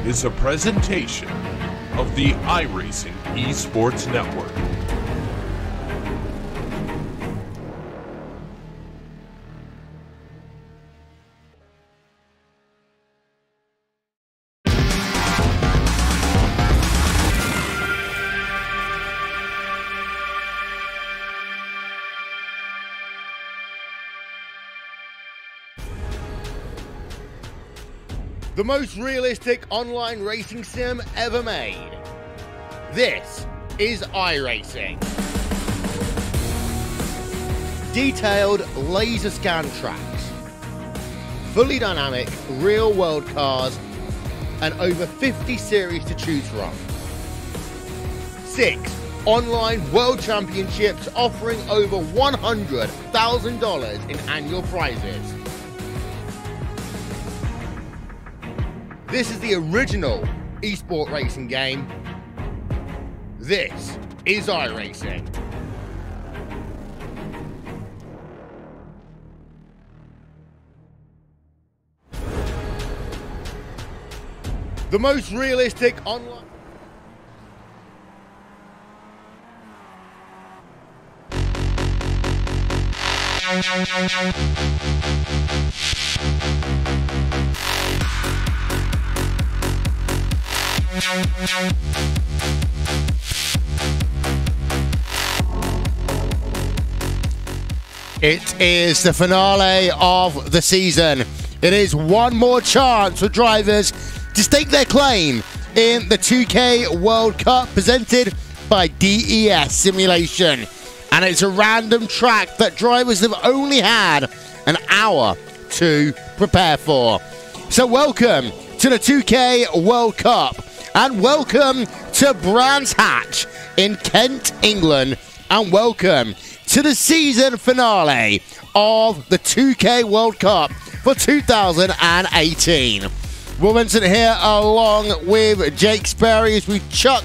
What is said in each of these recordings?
is a presentation of the iRacing Esports Network. The most realistic online racing sim ever made. This is iRacing. Detailed laser scan tracks, fully dynamic real world cars, and over 50 series to choose from. 6 online world championships offering over $100,000 in annual prizes. This is the original esport racing game. This is iRacing. The most realistic online... It is the finale of the season. It is one more chance for drivers to stake their claim in the 2K World Cup presented by DES Simulation. And it's a random track that drivers have only had an hour to prepare for. So welcome to the 2K World Cup. And welcome to Brands Hatch in Kent, England. And welcome to the season finale of the 2K World Cup for 2018. Will Vincent here along with Jake Sperry as we chuck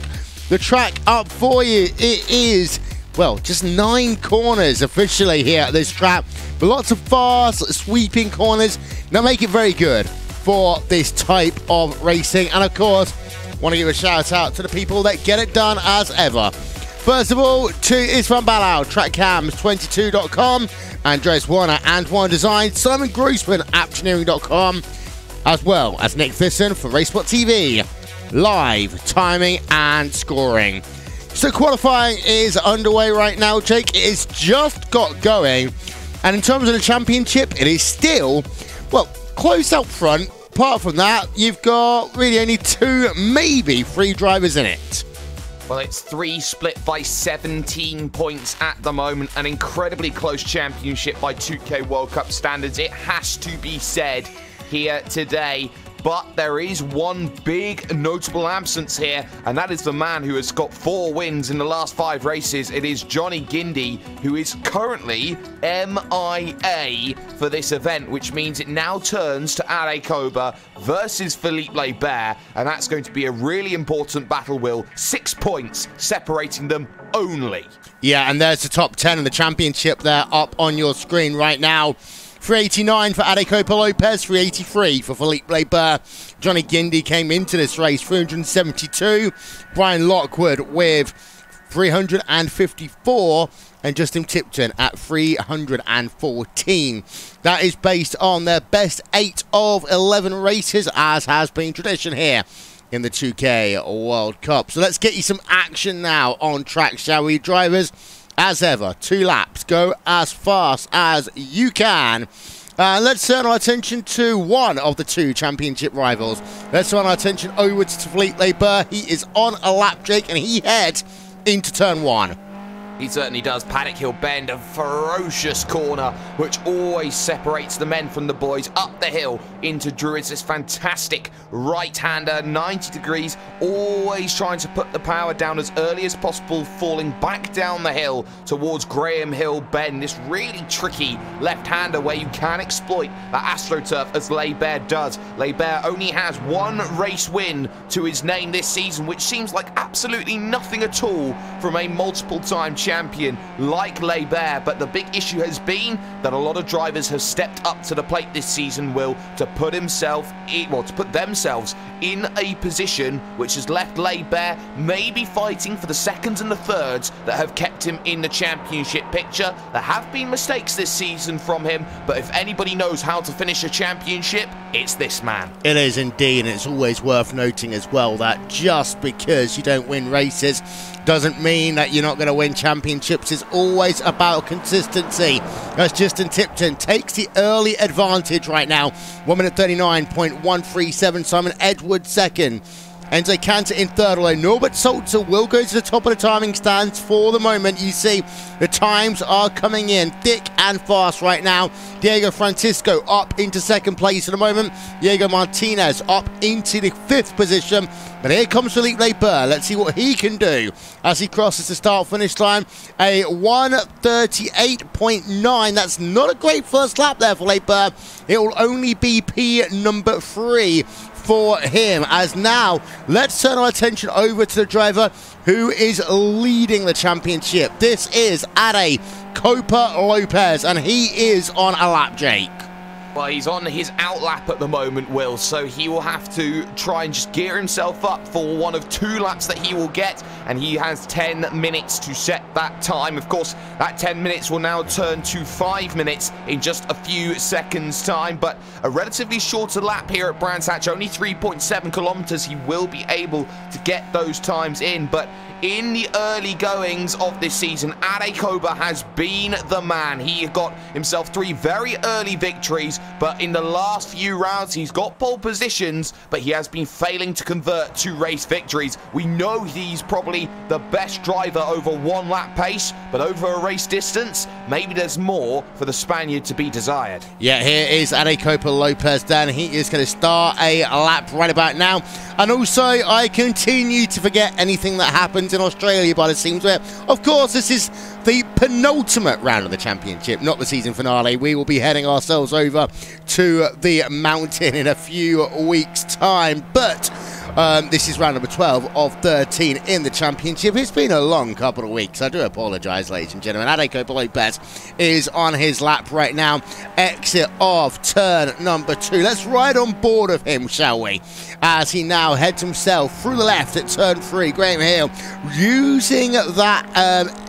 the track up for you. It is, well, just 9 corners officially here at this track. But lots of fast, sweeping corners. Now make it very good for this type of racing. And of course, want to give a shout out to the people that get it done as ever. First of all, to Isfan Balau, TrackCams22.com, Andres Warner, Antoine Design, Simon Grossman, Aptioneering.com, as well as Nick Thisson for Racespot TV, live timing and scoring. So qualifying is underway right now, Jake. It has just got going, and in terms of the championship, it is still, well, close out front. Apart from that, you've got really only 2, maybe 3 drivers in it. Well, it's 3 split by 17 points at the moment. An incredibly close championship by 2K World Cup standards. It has to be said here today. But there is one big notable absence here, and that is the man who has got 4 wins in the last 5 races. It is Johnny Gindy, who is currently MIA for this event, which means it now turns to Arecoba versus Philippe Lebert, and that's going to be a really important battle, Will. 6 points separating them only. Yeah, and there's the top 10 in the championship there up on your screen right now. 389 for Arecopa Lopez, 383 for Philippe Lebert. Johnny Gindy came into this race, 372. Brian Lockwood with 354. And Justin Tipton at 314. That is based on their best 8 of 11 races, as has been tradition here in the 2K World Cup. So let's get you some action now on track, shall we, drivers? As ever, 2 laps, go as fast as you can. Let's turn our attention to one of the 2 championship rivals. Let's turn our attention over to Philippe Lebert. He is on a lap, Jake, and he heads into turn 1. He certainly does. Paddock Hill Bend, a ferocious corner, which always separates the men from the boys. Up the hill into Druids, this fantastic right-hander, 90 degrees, always trying to put the power down as early as possible, falling back down the hill towards Graham Hill Bend. This really tricky left-hander where you can exploit that AstroTurf as Lebert does. Lebert only has 1 race win to his name this season, which seems like absolutely nothing at all from a multiple-time champion. champion like Barber, but the big issue has been that a lot of drivers have stepped up to the plate this season, Will, to put themselves in a position which has left Barber maybe fighting for the seconds and the thirds that have kept him in the championship picture. There have been mistakes this season from him, but if anybody knows how to finish a championship, it's this man. It is indeed, and it's always worth noting as well that just because you don't win races doesn't mean that you're not going to win championships. It's always about consistency. As Justin Tipton takes the early advantage right now. 1 minute 39.137. Simon Edwards second. Enzo Cantor in third, although Norbert Salzer will go to the top of the timing stands for the moment. You see the times are coming in thick and fast right now. Diego Francisco up into second place at the moment. Diego Martinez up into the 5th position. But here comes Philippe Barber. Let's see what he can do as he crosses the start-finish line. A 1:38.9. That's not a great first lap there for Barber. It will only be P number 3 for him. As now, let's turn our attention over to the driver who is leading the championship. This is Ade Copa Lopez, and he is on a lap, Jake. Well, he's on his out lap at the moment, Will, so he will have to try and just gear himself up for one of 2 laps that he will get, and he has 10 minutes to set that time. Of course, that 10 minutes will now turn to 5 minutes in just a few seconds' time, but a relatively shorter lap here at Brands Hatch, only 3.7 kilometers. He will be able to get those times in, but in the early goings of this season, Ade Copa has been the man. He got himself 3 very early victories, but in the last few rounds, he's got pole positions, but he has been failing to convert to race victories. We know he's probably the best driver over 1 lap pace, but over a race distance, maybe there's more for the Spaniard to be desired. Yeah, here is Ade Copa Lopez then. He is going to start a lap right about now. And also, I continue to forget anything that happened in Australia by the seams where, of course, this is the penultimate round of the championship, not the season finale. We will be heading ourselves over to the mountain in a few weeks' time, but this is round number 12 of 13 in the championship. It's been a long couple of weeks. I do apologise, ladies and gentlemen. Ade Copa Lopez is on his lap right now. Exit of turn number 2. Let's ride on board of him, shall we? As he now heads himself through the left at turn 3. Graham Hill using that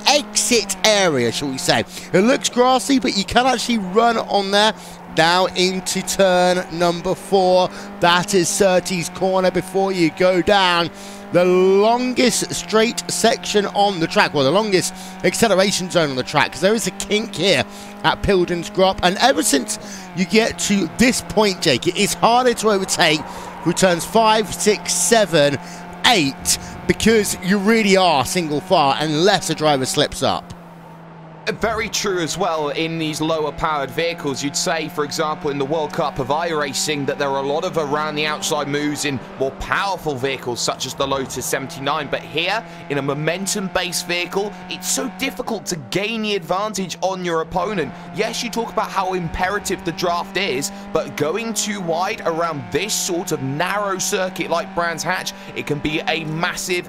exit area, shall we say. It looks grassy, but you can actually run on there. Now into turn number 4. That is Surtees corner before you go down the longest straight section on the track, well, the longest acceleration zone on the track, because there is a kink here at Pilden's Grop, and ever since you get to this point, Jake, it is harder to overtake through turns 5, 6, 7, 8, because you really are single file unless a driver slips up. Very true as well in these lower powered vehicles. You'd say, for example, in the World Cup of iRacing that there are a lot of around the outside moves in more powerful vehicles such as the Lotus 79, but here in a momentum based vehicle, it's so difficult to gain the advantage on your opponent. Yes, you talk about how imperative the draft is, but going too wide around this sort of narrow circuit like Brands Hatch, it can be a massive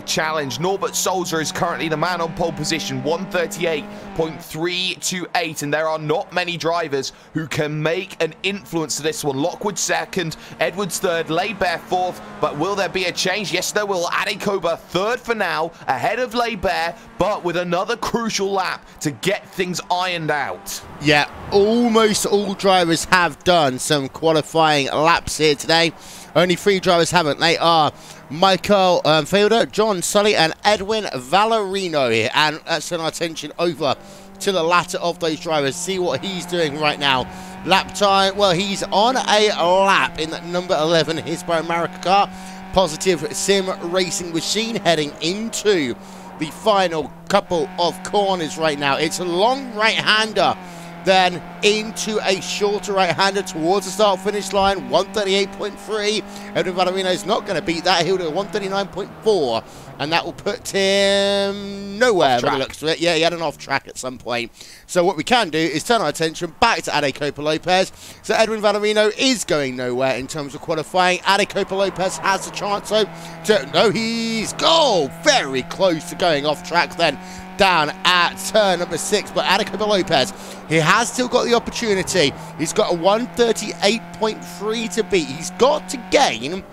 challenge. Norbert Salzer is currently the man on pole position, 138.328, and there are not many drivers who can make an influence to this one. Lockwood second, Edwards third, Barber fourth, but will there be a change? Yes, there will. Ade Copa third for now, ahead of Barber, but with another crucial lap to get things ironed out. Yeah, almost all drivers have done some qualifying laps here today. Only 3 drivers haven't. They are Michael Fielder, John Sully, and Edwin Valerino here. And let's turn our attention over to the latter of those drivers. See what he's doing right now. Lap time, well, he's on a lap in that number 11 Hispo America car. Positive Sim Racing Machine heading into the final couple of corners right now. It's a long right-hander, then into a shorter right-hander towards the start-finish line, 138.3. Edwin Valerino is not going to beat that. He'll do a 139.4, and that will put him nowhere by the looks of it. Yeah, he had an off-track at some point. So what we can do is turn our attention back to Ade Copa Lopez. So Edwin Valerino is going nowhere in terms of qualifying. Ade Copa Lopez has the chance, though, to... No, he's... Oh, very close to going off-track then. down at turn number 6 by Anacoba Lopez. He has still got the opportunity. He's got a 138.3 to beat. He's got to gain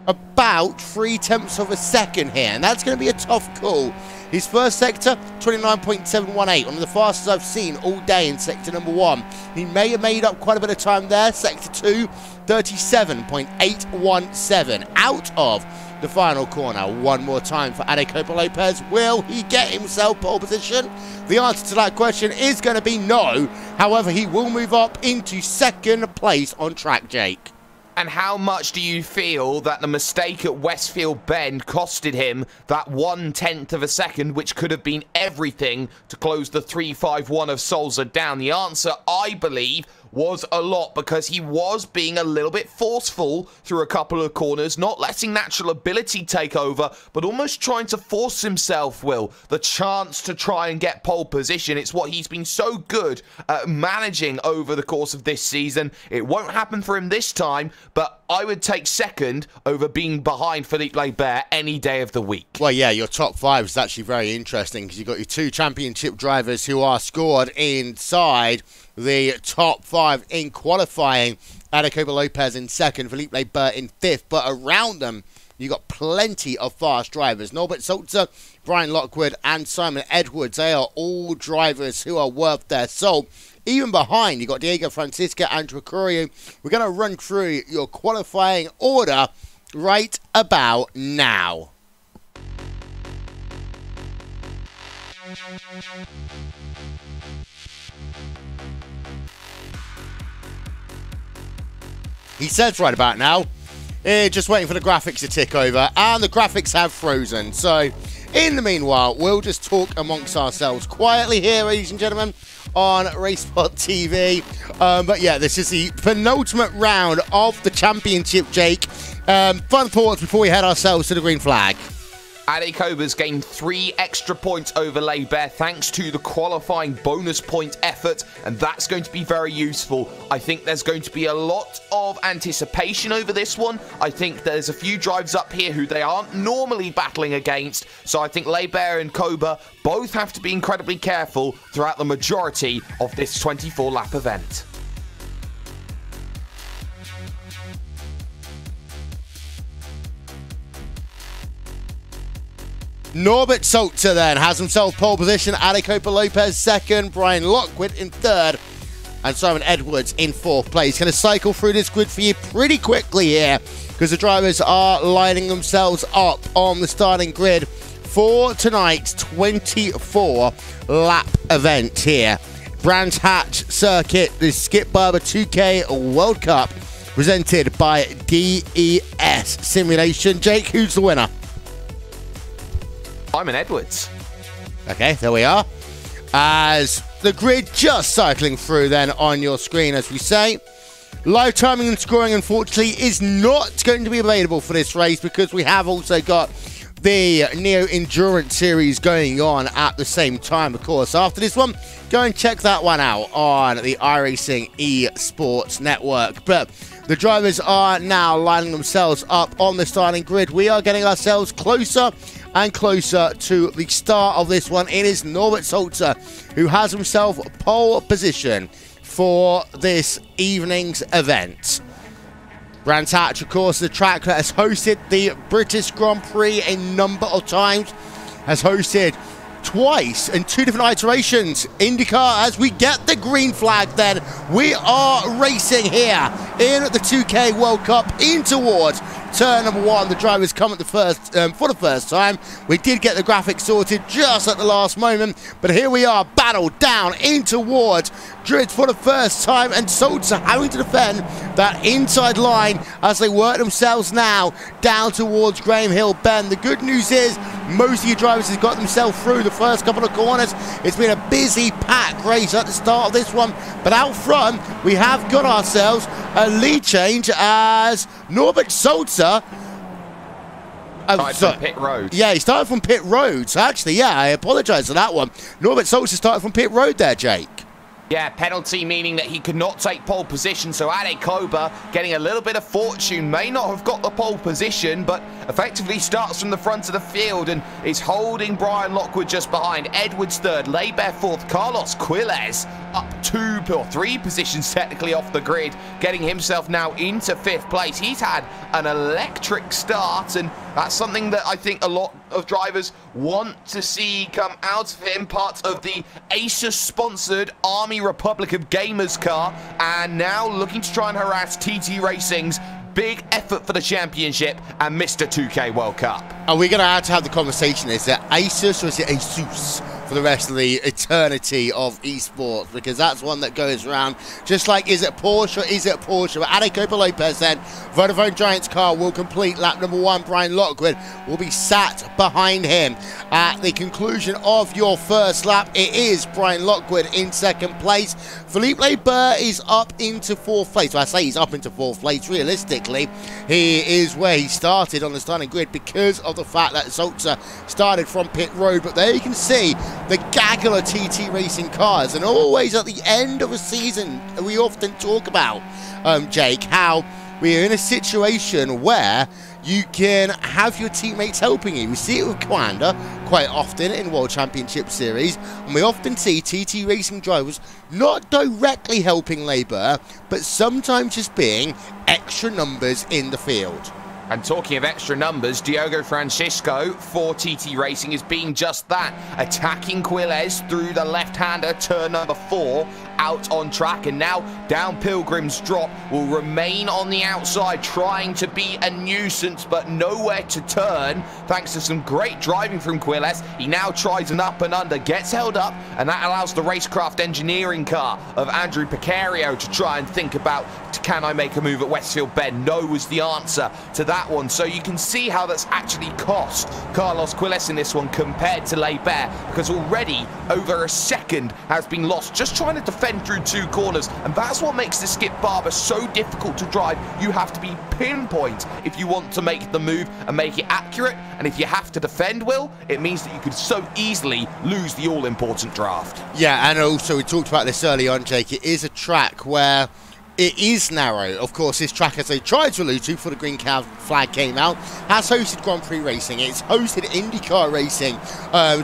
about 0.3 of a second here, and that's going to be a tough call. His first sector, 29.718, one of the fastest I've seen all day in sector number 1. He may have made up quite a bit of time there. Sector 2, 37.817 out of the final corner. One more time for Anacoba Lopez. Will he get himself pole position? The answer to that question is going to be no. However, he will move up into second place on track, Jake. And how much do you feel that the mistake at Westfield Bend costed him that 1/10 of a second, which could have been everything to close the 3-5-1 of Solza down? The answer, I believe, was a lot, because he was being a little bit forceful through a couple of corners, not letting natural ability take over, but almost trying to force himself, Will, the chance to try and get pole position. It's what he's been so good at managing over the course of this season. It won't happen for him this time, but I would take second over being behind Philippe Laibert any day of the week. Well, yeah, your top 5 is actually very interesting, because you've got your 2 championship drivers who are scored inside the top 5 in qualifying. Anacoba Lopez in second, Philippe Laibert in 5th, but around them you've got plenty of fast drivers. Norbert Sulzer, Brian Lockwood and Simon Edwards, they are all drivers who are worth their salt. Even behind, you've got Diego Francisca, Andrew Courier. We're going to run through your qualifying order right about now. He says right about now, just waiting for the graphics to tick over, and the graphics have frozen. So, in the meanwhile, we'll just talk amongst ourselves quietly here, ladies and gentlemen, on RaceSpot TV. But yeah, this is the penultimate round of the championship, Jake. Fun thoughts before we head ourselves to the green flag. Anacoba's gained 3 extra points over Laibert thanks to the qualifying bonus point effort, and that's going to be very useful. I think there's going to be a lot of anticipation over this one. I think there's a few drives up here who they aren't normally battling against, so I think Laibert and Koba both have to be incredibly careful throughout the majority of this 24-lap event. Norbert Sulzer then has himself pole position. Anacoba Lopez second, Brian Lockwood in third, and Simon Edwards in 4th place. Going to cycle through this grid for you pretty quickly here, because the drivers are lining themselves up on the starting grid for tonight's 24-lap event here. Brands Hatch Circuit, the Skip Barber 2K World Cup, presented by DES Simulation. Jake, who's the winner? Simon Edwards. Okay, there we are. As the grid just cycling through then on your screen, as we say. Live timing and scoring, unfortunately, is not going to be available for this race, because we have also got the Neo Endurance Series going on at the same time, of course. After this one, go and check that one out on the iRacing eSports Network. But the drivers are now lining themselves up on the starting grid. We are getting ourselves closer and closer to the start of this one. It is Norbert Sulzer who has himself pole position for this evening's event. Brands Hatch, of course, the track that has hosted the British Grand Prix a number of times, has hosted twice in 2 different iterations IndyCar. As we get the green flag, then we are racing here in the 2K World Cup in towards turn number 1. The drivers come at the first for the first time. We did get the graphics sorted just at the last moment, but here we are, battled down in towards grid for the first time, and Sulzer having to defend that inside line as they work themselves now down towards Graham Hill Bend. The good news is most of your drivers have got themselves through the first couple of corners. It's been a busy pack race at the start of this one, but out front we have got ourselves a lead change as Norbert Sulzer started from pit road. Yeah, he started from pit road. So actually, yeah, I apologise for that one. Norbert Sulzer started from pit road there, Jake. Yeah, penalty meaning that he could not take pole position, so Adekoba getting a little bit of fortune, may not have got the pole position, but effectively starts from the front of the field and is holding Brian Lockwood just behind. Edwards third, Leiber fourth, Carlos Quiles up 2 or 3 positions technically off the grid, getting himself now into 5th place. He's had an electric start, and that's something that I think a lot of drivers want to see come out of him. Part of the Asus-sponsored Army Republic of Gamers car, and now looking to try and harass TT Racing's big effort for the championship and Mr. 2K World Cup. Are we going to have the conversation? Is it Asus or is it Asus for the rest of the eternity of esports? Because that's one that goes around. Just like, is it Porsche or is it Porsche? But Adekoba Lopez then, Vodafone Giants car will complete lap number 1. Brian Lockwood will be sat behind him. At the conclusion of your first lap, it is Brian Lockwood in 2nd place. Philippe Leiber is up into 4th place. Well, I say he's up into 4th place. Realistically, he is where he started on the starting grid because of the fact that Zoltzer started from pit road. But there you can see the gaggle of TT Racing cars, and always at the end of a season we often talk about, Jake, how we're in a situation where you can have your teammates helping you. We see it with Commander quite often in World Championship Series, and we often see TT Racing drivers not directly helping Leiber, but sometimes just being extra numbers in the field. And talking of extra numbers, Diogo Francisco for TT Racing is being just that, attacking Quiles through the left-hander, turn number 4, out on track, and now down Pilgrim's Drop will remain on the outside, trying to be a nuisance, but nowhere to turn, thanks to some great driving from Quiles. He now tries an up and under, gets held up, and that allows the racecraft engineering car of Andrew Picario to try and think about, can I make a move at Westfield Bend? No was the answer to that one. So you can see how that's actually cost Carlos Quiles in this one compared to Leiber, because already over a second has been lost just trying to defend through 2 corners, and that's what makes the Skip Barber so difficult to drive. You have to be pinpoint if you want to make the move and make it accurate, and if you have to defend, Will, it means that you could so easily lose the all-important draft. Yeah, and also we talked about this early on, Jake. It is a track where it is narrow. Of course, this track, as they tried to allude to before the green flag came out, has hosted Grand Prix racing. It's hosted IndyCar racing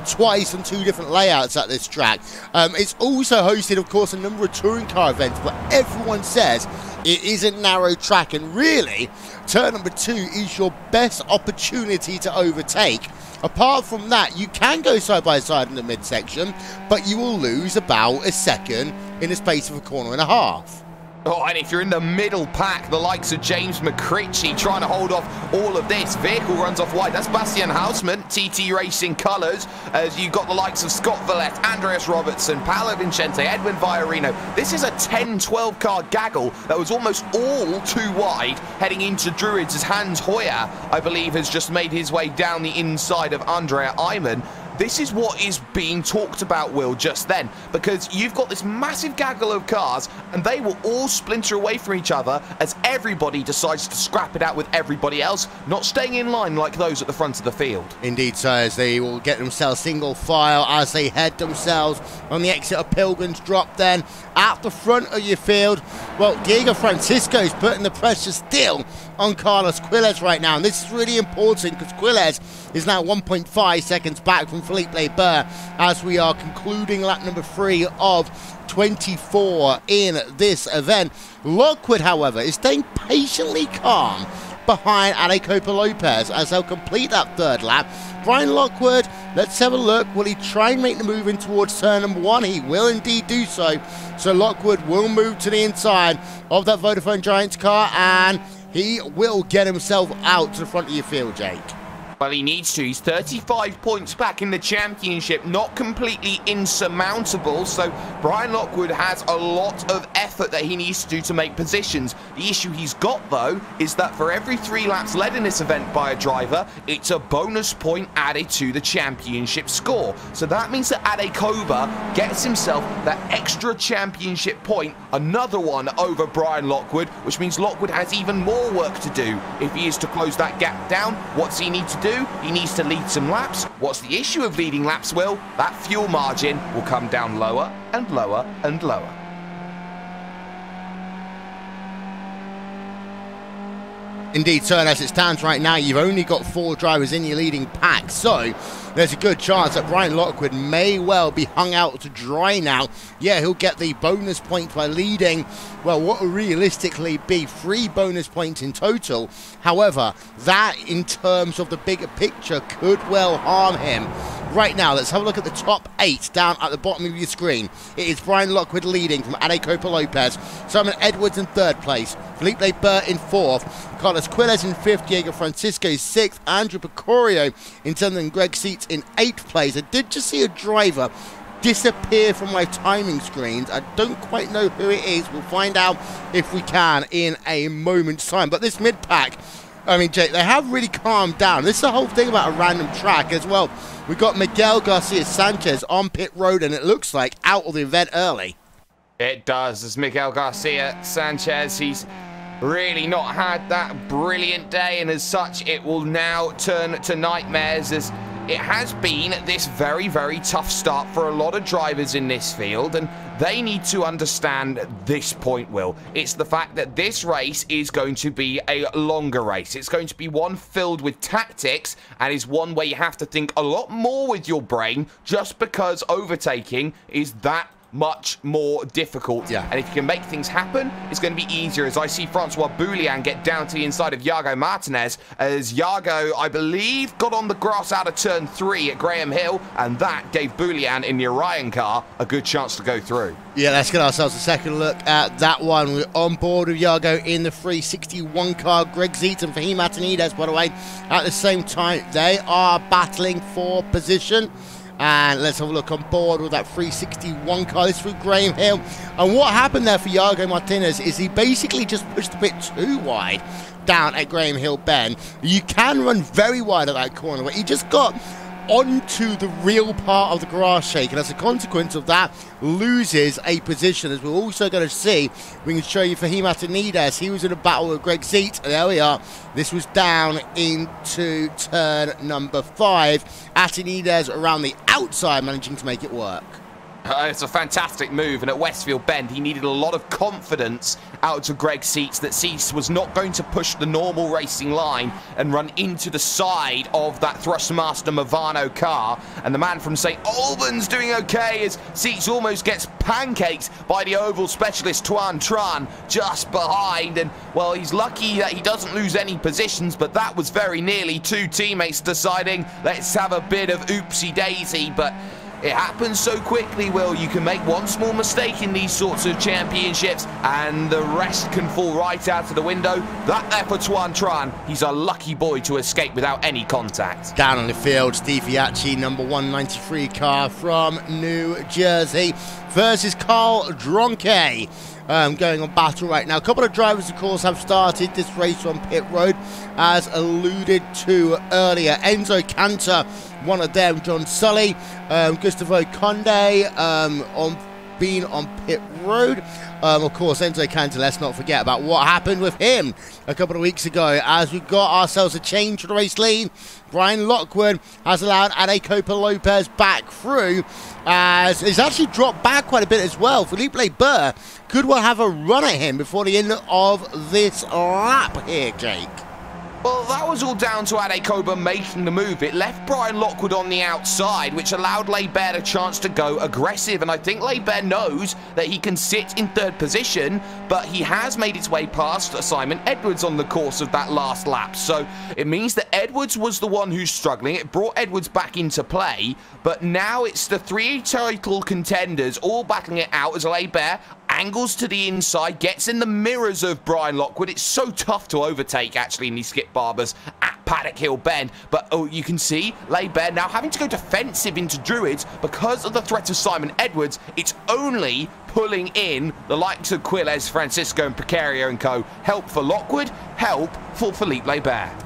twice on 2 different layouts at this track. It's also hosted, of course, a number of touring car events, but everyone says it is a narrow track, and really, turn number 2 is your best opportunity to overtake. Apart from that, you can go side by side in the midsection, but you will lose about a second in the space of a corner and a half. Oh, and if you're in the middle pack, the likes of James McCritchie trying to hold off all of this. Vehicle runs off wide. That's Bastian Hausmann, TT Racing colours, as you've got the likes of Scott Vallette, Andreas Robertson, Paolo Vincente, Edwin Viorino. This is a 10-12 car gaggle that was almost all too wide heading into Druids, as Hans Hoyer, I believe, has just made his way down the inside of Andrea Ayman. This is what is being talked about, Will, just then, because you've got this massive gaggle of cars, and they will all splinter away from each other as everybody decides to scrap it out with everybody else, not staying in line like those at the front of the field. Indeed, so as they will get themselves single file as they head themselves on the exit of Pilgrim's Drop then at the front of your field. Well, Diego Francisco is putting the pressure still on Carlos Quiles right now, and this is really important because Quiles is now 1.5 seconds back from Philippe Leiber as we are concluding lap number 3 of 24 in this event. Lockwood, however, is staying patiently calm behind Adekoba Lopez as they'll complete that 3rd lap. Brian Lockwood, let's have a look. Will he try and make the move in towards turn number 1? He will indeed do so. So Lockwood will move to the inside of that Vodafone Giants car, and he will get himself out to the front of your field, Jake. Well, he needs to. He's 35 points back in the championship, not completely insurmountable, so Brian Lockwood has a lot of effort that he needs to do to make positions. The issue he's got, though, is that for every 3 laps led in this event by a driver, it's a bonus point added to the championship score. So that means that Adekoba gets himself that extra championship point, another one over Brian Lockwood, which means Lockwood has even more work to do. If he is to close that gap down, what's he need to do? do? He needs to lead some laps. What's the issue of leading laps, Will? That fuel margin will come down lower and lower and lower. Indeed, so, and as it stands right now, you've only got 4 drivers in your leading pack, so there's a good chance that Brian Lockwood may well be hung out to dry now. Yeah, he'll get the bonus point by leading, well, what will realistically be 3 bonus points in total. However, that in terms of the bigger picture could well harm him. Right now, let's have a look at the top 8 down at the bottom of your screen. It is Brian Lockwood leading from Ade Copa Lopez, Simon Edwards in 3rd place, Felipe Burr in 4th, Carlos Quiles in 5th, Diego Francisco 6th, Andrew Picorio in 7th, and Greg Seats in 8th place. I did just see a driver disappear from my timing screens. I don't quite know who it is. We'll find out if we can in a moment's time. But this mid-pack, I mean, Jake, they have really calmed down. This is the whole thing about a random track as well. We've got Miguel Garcia Sanchez on pit road, and it looks like out of the event early. It does. As Miguel Garcia Sanchez, he's really not had that brilliant day, and as such, it will now turn to nightmares, as it has been this very, very tough start for a lot of drivers in this field, and they need to understand this point, Will. It's the fact that this race is going to be a longer race. It's going to be one filled with tactics, and is one where you have to think a lot more with your brain, just because overtaking is that much more difficult. Yeah. And if you can make things happen, it's going to be easier, as I see Francois Boulian get down to the inside of Iago Martinez, as Iago, I believe, got on the grass out of turn 3 at Graham Hill, and that gave Boulian in the Orion car a good chance to go through. Yeah, let's get ourselves a second look at that one. We're on board with Iago in the 361 car. Greg Zeet and Fahim Atanides, by the way, at the same time, they are battling for position. And let's have a look on board with that 361 car. This through Graham Hill. And what happened there for Iago Martinez is he basically just pushed a bit too wide down at Graham Hill Bend. You can run very wide at that corner, but he just got onto the real part of the grass shake, and as a consequence of that, loses a position. As we're also going to see, we can show you Fahim Atanides. He was in a battle with Greg Zeet. There we are. This was down into turn number 5. Atanides around the outside, managing to make it work. It's a fantastic move, and at Westfield Bend, he needed a lot of confidence out of Greg Seats that Seats was not going to push the normal racing line and run into the side of that Thrustmaster Movano car. And the man from St. Albans doing okay, as Seats almost gets pancaked by the oval specialist Tuan Tran just behind. And, well, he's lucky that he doesn't lose any positions, but that was very nearly 2 teammates deciding, let's have a bit of oopsie-daisy. But it happens so quickly, Will. You can make one small mistake in these sorts of championships and the rest can fall right out of the window. That there for Tuan Tran, he's a lucky boy to escape without any contact. Down on the field, Steve Fiacci, number 193 car from New Jersey, versus Carl Dronke. Going on battle right now. A couple of drivers, of course, have started this race on pit road, as alluded to earlier. Enzo Cantor, one of them. John Sully, Gustavo Conde being on pit road. Of course, Enzo Cantor, let's not forget about what happened with him a couple of weeks ago, as we got ourselves a change to the race lead. Brian Lockwood has allowed Ade Copa Lopez back through, as he's actually dropped back quite a bit as well. Felipe Burr could well have a run at him before the end of this lap here, Jake. Well, that was all down to Ade Copa making the move. It left Brian Lockwood on the outside, which allowed Leibert a chance to go aggressive. And I think Leibert knows that he can sit in 3rd position, but he has made his way past Simon Edwards on the course of that last lap. So it means that Edwards was the one who's struggling. It brought Edwards back into play, but now it's the 3 title contenders all battling it out, as Leibert angles to the inside, gets in the mirrors of Brian Lockwood. It's so tough to overtake, actually, in these skip barbers at Paddock Hill Bend. But you can see Leibert now having to go defensive into Druids because of the threat of Simon Edwards. It's only pulling in the likes of Quiles, Francisco, and Precario and co. Help for Lockwood, help for Felipe Leibert.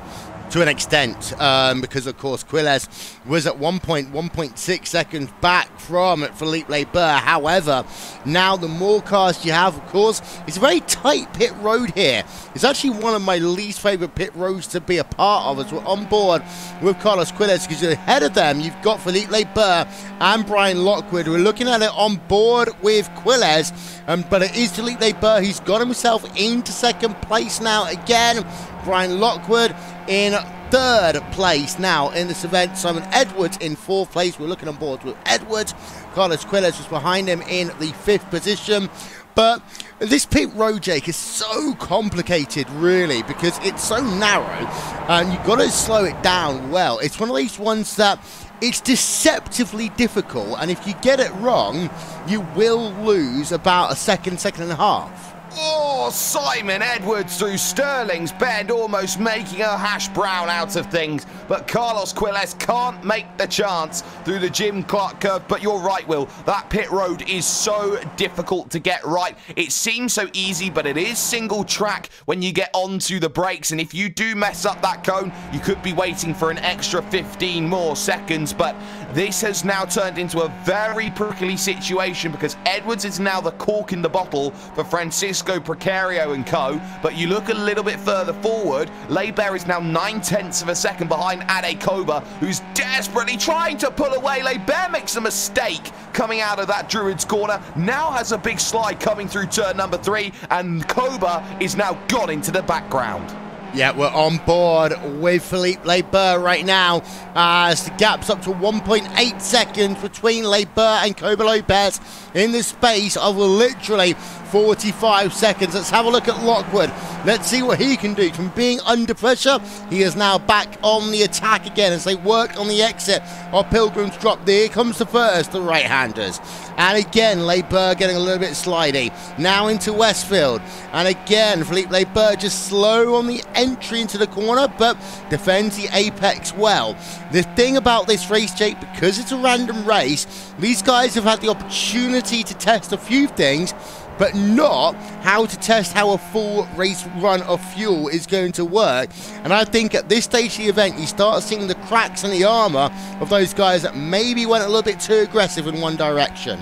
to an extent, because of course Quiles was at 1.6 seconds back from Philippe Leber. However, now the more cars you have, of course, it's a very tight pit road here. It's actually one of my least favorite pit roads to be a part of, as we're on board with Carlos Quiles, because ahead of them you've got Philippe Leber and Brian Lockwood. We're looking at it on board with Quiles, but it is Philippe Leber. He's got himself into second place now again. Brian Lockwood in third place now in this event. Simon Edwards in fourth place. We're looking on board with Edwards. Carlos Quiles was behind him in the fifth position. But this pit road, Jake, is so complicated, really, because it's so narrow and you've got to slow it down well. It's one of these ones that it's deceptively difficult, and if you get it wrong, you will lose about a second and a half. Oh, Simon Edwards through Sterling's Bend, almost making a hash brown out of things. But Carlos Quiles can't make the chance through the Jim Clark curve. But you're right, Will. That pit road is so difficult to get right. It seems so easy, but it is single track when you get onto the brakes. And if you do mess up that cone, you could be waiting for an extra 15 more seconds. But this has now turned into a very prickly situation, because Edwards is now the cork in the bottle for Francisco Precario and co. But you look a little bit further forward, Leber is now 9/10 of a second behind Ade Koba, who's desperately trying to pull away. Leber makes a mistake coming out of that Druid's corner, now has a big slide coming through turn number 3, and Koba is now gone into the background. Yeah, we're on board with Philippe Leber right now, as the gap's up to 1.8 seconds between Leber and Koba Lopez in the space of literally 45 seconds. Let's have a look at Lockwood. Let's see what he can do. From being under pressure, he is now back on the attack again as they work on the exit of Pilgrim's Drop. There comes the first, the right-handers. And again, Leber getting a little bit slidey. Now into Westfield. And again, Philippe Leber just slow on the entry into the corner, but defends the apex well. The thing about this race, Jake, because it's a random race, these guys have had the opportunity to test a few things, but not how to test how a full race run of fuel is going to work. And I think at this stage of the event, you start seeing the cracks in the armor of those guys that maybe went a little bit too aggressive in one direction.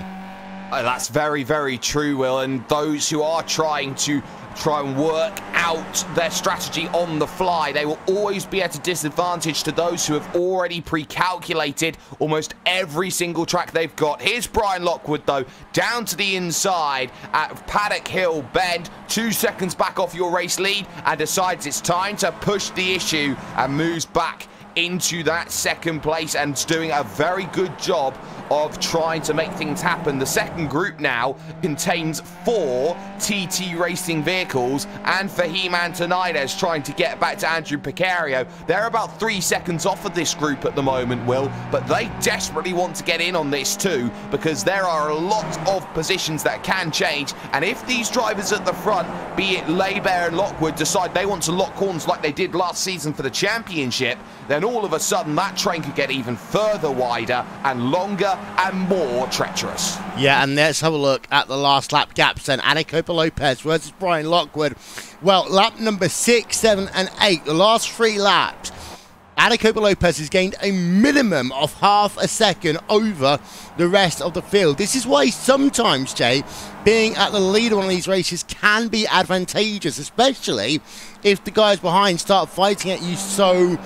That's very, very true, Will. And those who are trying and work out their strategy on the fly, they will always be at a disadvantage to those who have already pre-calculated almost every single track they've got. Here's Brian Lockwood, though, down to the inside at Paddock Hill Bend, 2 seconds back off your race lead, and decides it's time to push the issue and moves back into that second place, and doing a very good job of trying to make things happen. The second group now contains 4 TT Racing vehicles, and Fahim Antonides trying to get back to Andrew Picario. They're about 3 seconds off of this group at the moment, Will, but they desperately want to get in on this too, because there are a lot of positions that can change. And if these drivers at the front, be it Leber and Lockwood, decide they want to lock horns like they did last season for the championship, then all of a sudden that train could get even further wider and longer and more treacherous. Yeah, and let's have a look at the last lap gaps then. Ade Koba Lopez versus Brian Lockwood. Well, lap number 6, 7, and 8, the last 3 laps, Ade Koba Lopez has gained a minimum of half a second over the rest of the field. This is why sometimes, Jay, being at the lead of one of these races can be advantageous, especially if the guys behind start fighting at you so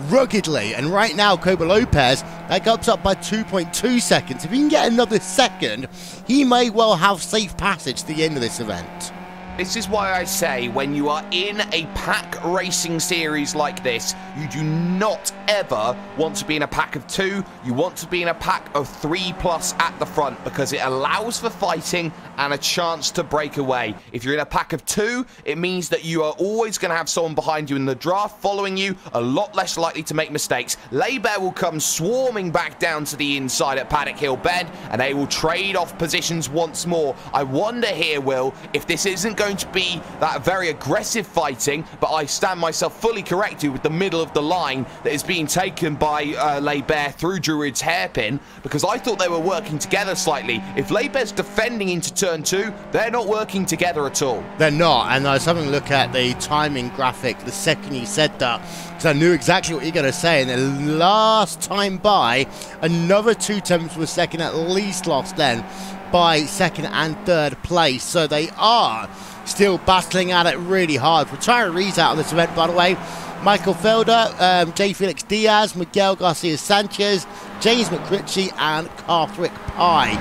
ruggedly. And right now, Koba Lopez, that goes up by 2.2 seconds. If he can get another second, he may well have safe passage to the end of this event. This is why I say, when you are in a pack racing series like this, you do not ever want to be in a pack of 2. You want to be in a pack of 3+ at the front, because it allows for fighting and a chance to break away. If you're in a pack of 2, it means that you are always going to have someone behind you in the draft following you, a lot less likely to make mistakes. Leber will come swarming back down to the inside at Paddock Hill Bend, and they will trade off positions once more. I wonder here, Will, if this isn't going going to be that very aggressive fighting, but I stand myself fully corrected with the middle of the line that is being taken by Barber through Druid's hairpin, because I thought they were working together slightly. If Barber's defending into turn 2, they're not working together at all. They're not, and I was having a look at the timing graphic the second you said that, because I knew exactly what you're going to say. And the last time by, another 2 tenths per second at least lost then by second and third place. So they are still battling at it really hard. Retirees out of this event, by the way: Michael Felder, J. Felix Diaz, Miguel Garcia Sanchez, James McCritchie, and Carthrick Pye,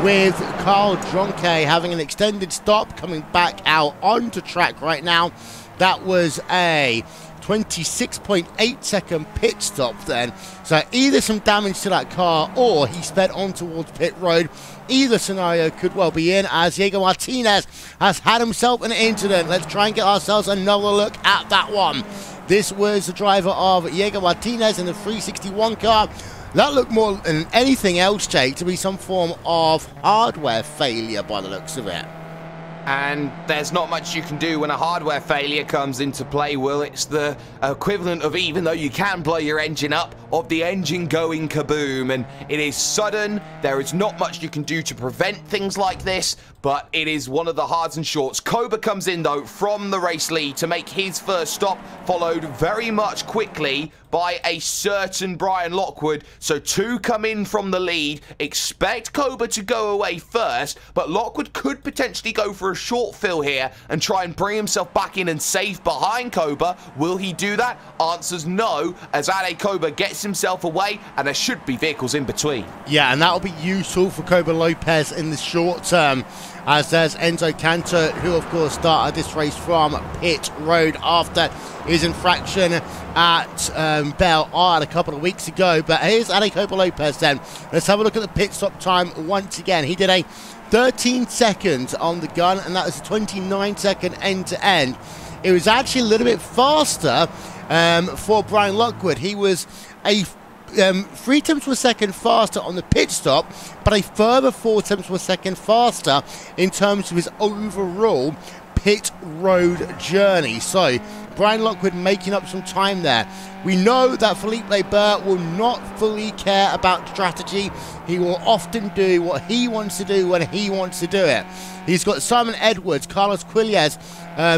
with Carl Dronke having an extended stop, coming back out onto track right now. That was a 26.8 second pit stop then. So either some damage to that car or he sped on towards pit road. Either scenario could well be in, as Diego Martinez has had himself an incident. Let's try and get ourselves another look at that one. This was the driver of Diego Martinez in the 361 car. That looked more than anything else, Jake, to be some form of hardware failure by the looks of it. And there's not much you can do when a hardware failure comes into play, Will. It's the equivalent of, even though you can blow your engine up, of the engine going kaboom. And it is sudden. There is not much you can do to prevent things like this, but it is one of the hards and shorts. Koba comes in, though, from the race lead to make his first stop, followed very much quickly by a certain Brian Lockwood. So 2 come in from the lead. Expect Koba to go away first, but Lockwood could potentially go for a short fill here and try and bring himself back in and save behind Koba. Will he do that? Answer's no, as Ade Koba gets himself away, and there should be vehicles in between. Yeah, and that'll be useful for Koba Lopez in the short term, as there's Enzo Cantor, who of course started this race from pit road after his infraction at Belle Isle a couple of weeks ago. But here's Ade Koba Lopez then. Let's have a look at the pit stop time once again. He did a 13 seconds on the gun, and that was a 29-second end-to-end. It was actually a little bit faster for Brian Lockwood. He was a 3 tenths per second faster on the pit stop, but a further 4 tenths per second faster in terms of his overall pit road journey. So Brian Lockwood making up some time there. We know that Philippe Labert will not fully care about strategy. He will often do what he wants to do when he wants to do it. He's got Simon Edwards, Carlos Quilles,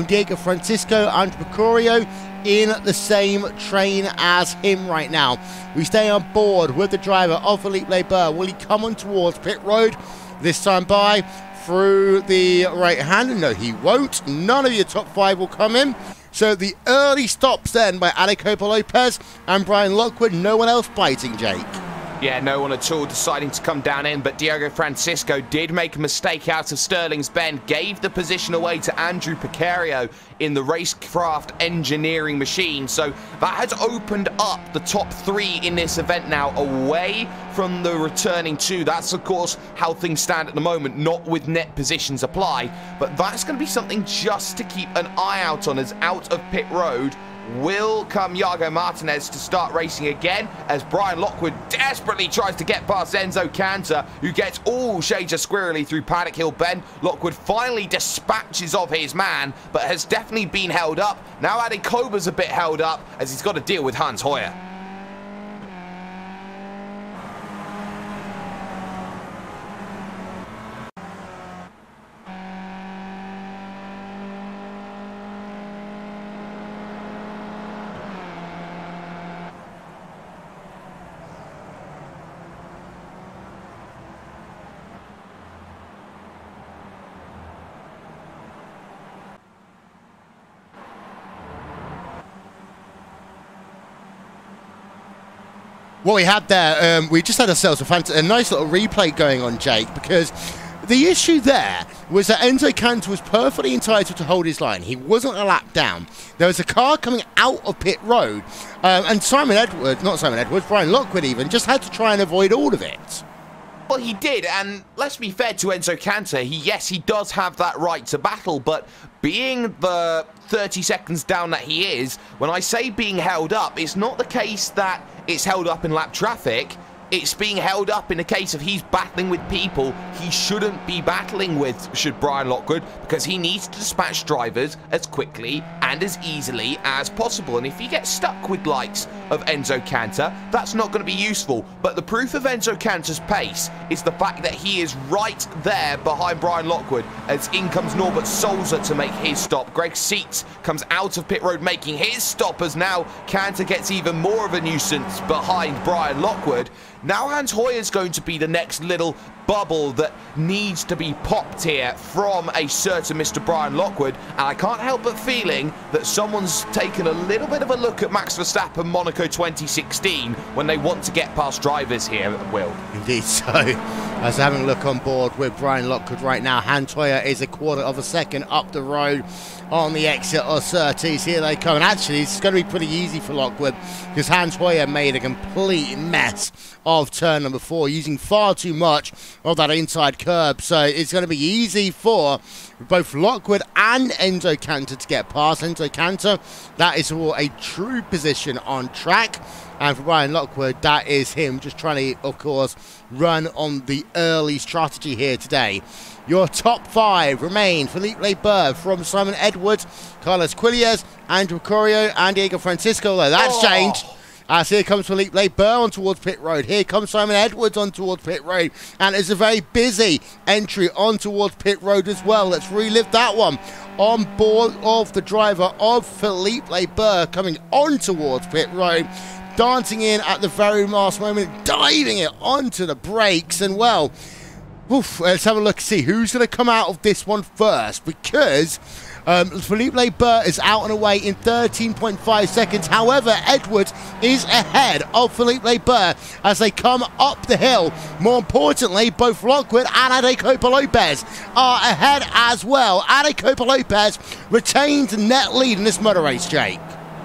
Diego Francisco, and Picorio in the same train as him right now. We stay on board with the driver of Philippe Labert. Will he come on towards pit road this time by through the right hand? No, he won't. None of your top 5 will come in. So the early stops then by Ade Koba Lopez and Brian Lockwood. No one else biting, Jake. Yeah, no one at all deciding to come down in, but Diego Francisco did make a mistake out of Sterling's Bend, gave the position away to Andrew Picario in the racecraft engineering machine. So that has opened up the top 3 in this event now, away from the returning 2. That's, of course, how things stand at the moment, not with net positions applied. But that's going to be something just to keep an eye out on, as out of pit road will come Iago Martinez to start racing again, as Brian Lockwood desperately tries to get past Enzo Cantor, who gets all shades of squirrely through Paddock Hill Bend. Lockwood finally dispatches of his man, but has definitely been held up. Now Ade Koba's a bit held up, as he's got to deal with Hans Hoyer. What we had there, we just had ourselves a nice little replay going on, Jake, because the issue there was that Enzo Cantor was perfectly entitled to hold his line. He wasn't a lap down. There was a car coming out of pit road, and Brian Lockwood even, just had to try and avoid all of it. Well, he did, and let's be fair to Enzo Cantor, yes, he does have that right to battle, but being the 30 seconds down that he is, when I say being held up, it's not the case that it's held up in lap traffic. it's being held up in a case of he's battling with people he shouldn't be battling with, should Brian Lockwood, because he needs to dispatch drivers as quickly and as easily as possible. And if he gets stuck with likes of Enzo Cantor, that's not going to be useful. But the proof of Enzo Cantor's pace is the fact that he is right there behind Brian Lockwood, as in comes Norbert Solzer to make his stop. Greg Seitz comes out of pit road making his stop, as now Cantor gets even more of a nuisance behind Brian Lockwood. Now Hans Hoyer's going to be the next little bubble that needs to be popped here from a certain Mr. Brian Lockwood, and I can't help but feeling that someone's taken a little bit of a look at Max Verstappen Monaco 2016 when they want to get past drivers here, Will. Indeed so. As having a look on board with Brian Lockwood right now, Hans Hoyer is a quarter of a second up the road on the exit of Surtees. Here they come, and actually it's going to be pretty easy for Lockwood because Hans Hoyer made a complete mess of turn number 4, using far too much of that inside curb. So it's going to be easy for both Lockwood and Enzo Cantor to get past. Enzo Cantor, that is for a true position on track. And for Brian Lockwood, that is him just trying to, of course, run on the early strategy here today. Your top 5 remain Philippe Leber from Simon Edwards, Carlos Quilliez, Andrew Corio, and Diego Francisco. Though that's changed. As here comes Philippe Leber on towards pit road. Here comes Simon Edwards on towards pit road. And it's a very busy entry on towards pit road as well. Let's relive that one. On board of the driver of Philippe Leber coming on towards pit road. Dancing in at the very last moment. Diving it onto the brakes. And well, let's have a look and see who's going to come out of this one first. Because Philippe Leber is out and away in 13.5 seconds. However, Edwards is ahead of Philippe Leber as they come up the hill. More importantly, both Lockwood and Adecopa Lopez are ahead as well. Adecopa Lopez retains a net lead in this motor race, Jake.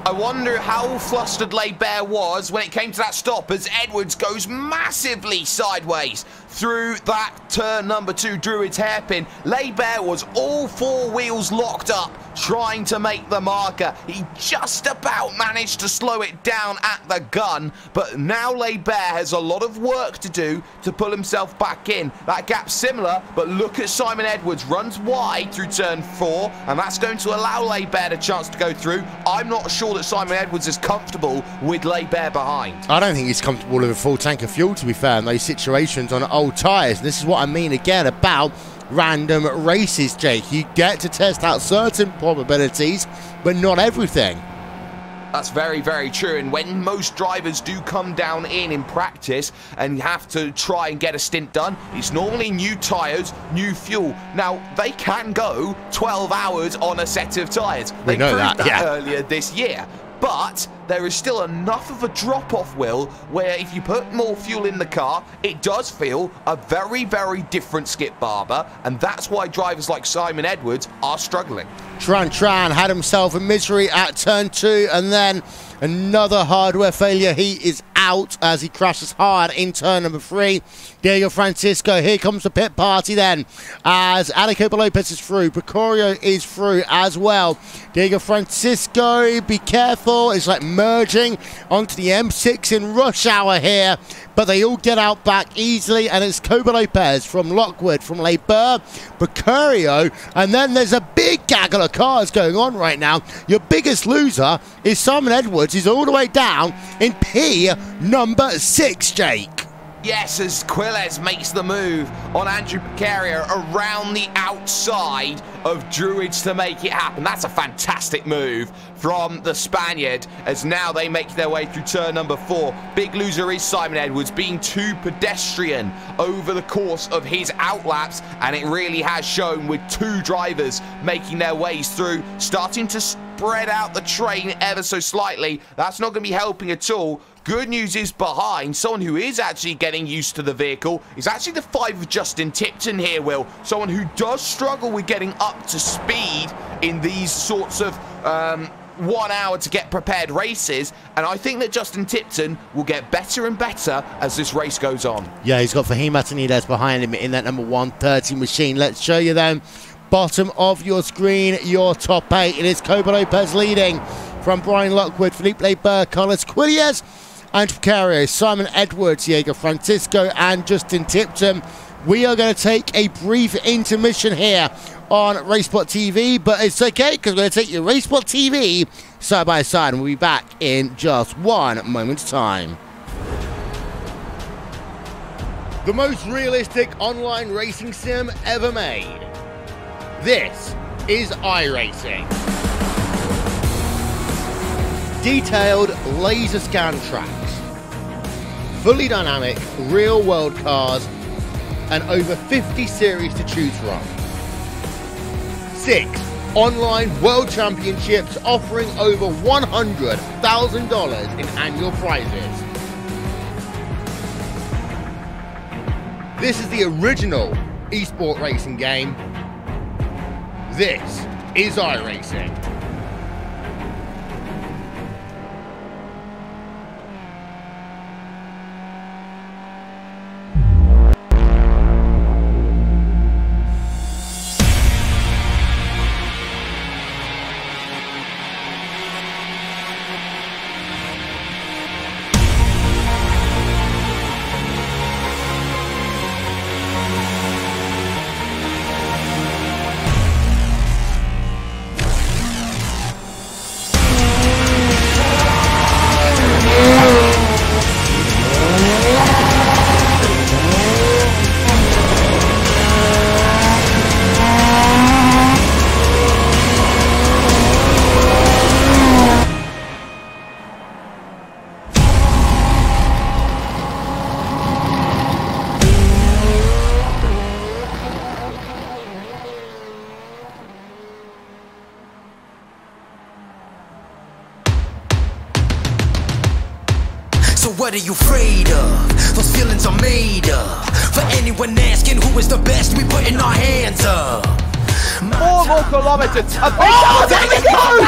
I wonder how flustered Leber was when it came to that stop, as Edwards goes massively sideways through that turn number 2 Druid's hairpin. Leber was all 4 wheels locked up trying to make the marker. He just about managed to slow it down at the gun, but now Leber has a lot of work to do to pull himself back in. That gap's similar, but look at Simon Edwards, runs wide through turn 4, and that's going to allow Leber a chance to go through. I'm not sure that Simon Edwards is comfortable with Leber behind. I don't think he's comfortable with a full tank of fuel, to be fair, in those situations on old tyres. This is what I mean again about random races, Jake. You get to test out certain probabilities, but not everything. That's very, very true. And when most drivers do come down in practice and have to try and get a stint done, it's normally new tyres, new fuel. Now, they can go 12 hours on a set of tyres. They proved that earlier this year. But there is still enough of a drop-off, Will, where if you put more fuel in the car, it does feel a very, very different Skip Barber, and that's why drivers like Simon Edwards are struggling. Tran had himself a misery at turn 2, and then another hardware failure. He is out as he crashes hard in turn number 3. Diego Francisco, here comes the pit party then, as Adecopa Lopez is through. Procorio is through as well. Diego Francisco, be careful. It's like merging onto the M6 in rush hour here, but they all get out back easily, and it's Copa Lopez from Lockwood, from Leber, Procorio, and then there's a big gaggle of cars going on right now. Your biggest loser is Simon Edwards. He's all the way down in P number 6, Jake. Yes, as Quilles makes the move on Andrew Picario around the outside of Druids to make it happen. That's a fantastic move from the Spaniard, as now they make their way through turn number 4. Big loser is Simon Edwards, being too pedestrian over the course of his outlaps, and it really has shown with 2 drivers making their ways through, starting to spread out the train ever so slightly. That's not going to be helping at all. Good news is behind, someone who is actually getting used to the vehicle is actually the 5 of Justin Tipton here, Will. Someone who does struggle with getting up to speed in these sorts of 1 hour to get prepared races, and I think that Justin Tipton will get better and better as this race goes on. Yeah, he's got Fahim Matanides behind him in that number 130 machine. Let's show you then, bottom of your screen, your top 8. It is Copa Lopez leading from Brian Lockwood, Philippe Leber, Carlos Quilliez, Andrew Cario, Simon Edwards, Diego Francisco, and Justin Tipton. We are going to take a brief intermission here on Racesport TV, but it's okay because we're going to take your Racesport TV side by side, and we'll be back in just one moment's time. The most realistic online racing sim ever made. This is iRacing. Detailed laser scan tracks, fully dynamic real world cars, and over 50 series to choose from. 6 online world championships offering over $100,000 in annual prizes. This is the original esport racing game. This is iRacing. What are you afraid of? Those feelings are made up. For anyone asking who is the best, we putting our hands up. 4 more kilometers. Oh, there we go!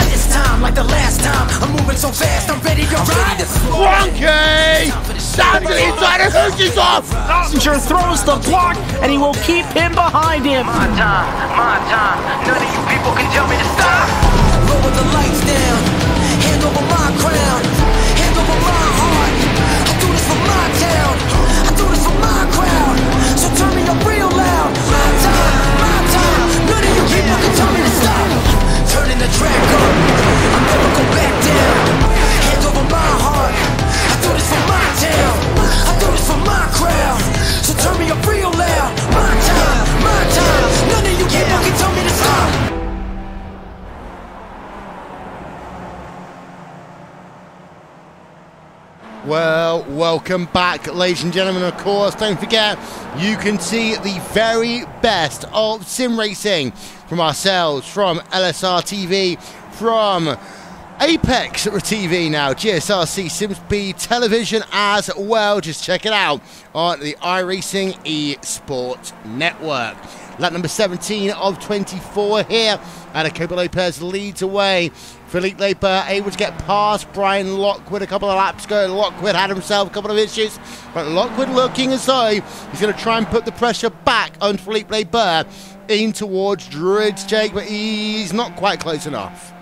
This time, like the last time, I'm moving so fast, I'm ready to ride. Frankie! Down to the inside of Hoosie's off! Passenger throws the block, and he will keep him behind him. My time. None of you people can tell me to stop. Lower the lights down, hand over my crown, hand over my heart. I do this for my town, I do this for my crowd. So turn me up real loud. My time. None of you people can tell me to stop. Turning the track up, I'll never go back down. Hand over my heart, I do this for my town, I do this for my crowd. So turn me up real loud. My time. None of you people can tell me to stop. Well, welcome back, ladies and gentlemen. Of course, don't forget, you can see the very best of sim racing from ourselves, from LSR TV, from Apex TV now, GSRC SimSpeed Television as well. Just check it out on the iRacing eSports Network. Lap number 17 of 24 here, and Jacobo Lopez leads away. Philippe Leber able to get past Brian Lockwood a couple of laps ago. Lockwood had himself a couple of issues, but Lockwood looking as though he's going to try and put the pressure back on Philippe Leber in towards Druids, Jake, but he's not quite close enough.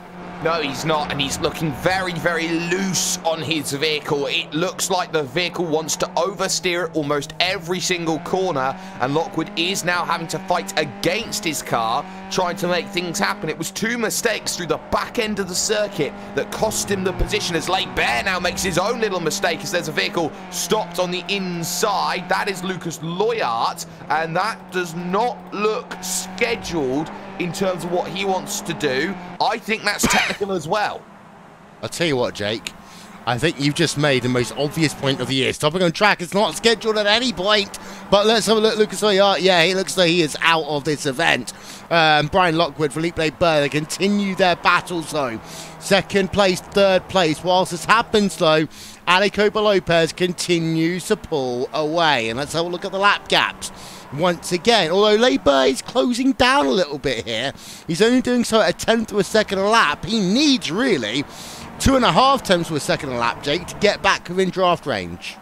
No, he's not, and he's looking very, very loose on his vehicle. It looks like the vehicle wants to oversteer at almost every single corner, and Lockwood is now having to fight against his car, trying to make things happen. It was 2 mistakes through the back end of the circuit that cost him the position, as Leber now makes his own little mistake as there's a vehicle stopped on the inside. That is Lucas Loyart, and that does not look scheduled in terms of what he wants to do. I think that's technical as well. I'll tell you what, Jake. I think you've just made the most obvious point of the year. Stopping on track is not scheduled at any point. But let's have a look. Lucas Loyart, yeah, he looks like he is out of this event. Brian Lockwood, Philippe Leber, they continue their battles, though. Second place, third place. Whilst this happens, though, Jacobo Lopez continues to pull away. And let's have a look at the lap gaps. Once again, although Leber is closing down a little bit here, he's only doing so at a tenth of a second a lap. He needs, really, 2.5 tenths of a second a lap, Jake, to get back within draft range.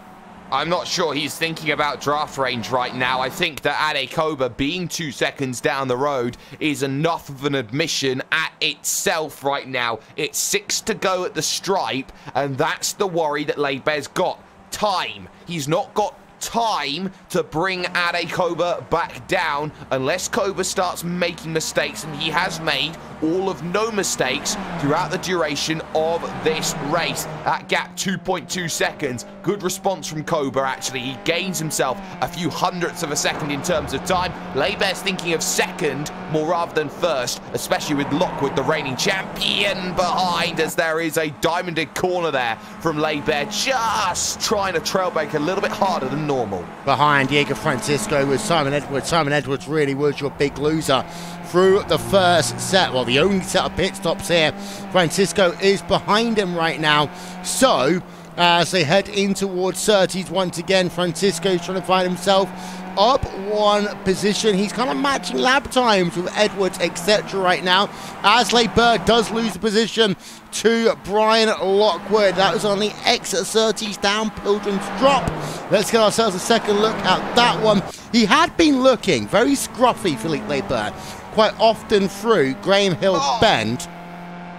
I'm not sure he's thinking about draft range right now. I think that Adekoba being 2 seconds down the road is enough of an admission at itself right now. It's 6 to go at the stripe, and that's the worry that Leiber's got. Time. He's not got time to bring Adekoba back down unless Koba starts making mistakes, and he has made all of no mistakes throughout the duration of this race. That gap 2.2 seconds. Good response from Koba, actually. He gains himself a few hundredths of a second in terms of time. Leiber's thinking of second more rather than first, especially with Lockwood, the reigning champion, behind, as there is a diamonded corner there from Leiber, just trying to trail break a little bit harder than normal. Behind Diego Francisco was Simon Edwards. Simon Edwards really was your big loser through the first set. Well, the only set of pit stops here. Francisco is behind him right now. So, as they head in towards 30s once again, Francisco's trying to find himself up one position. He's kind of matching lap times with Edwards, etc. right now, as Leiber does lose the position to Brian Lockwood. That was on the exit 30s down Pilgrim's Drop. Let's get ourselves a second look at that one. He had been looking very scruffy, Philippe Leiber, quite often through Graham Hill's Bend.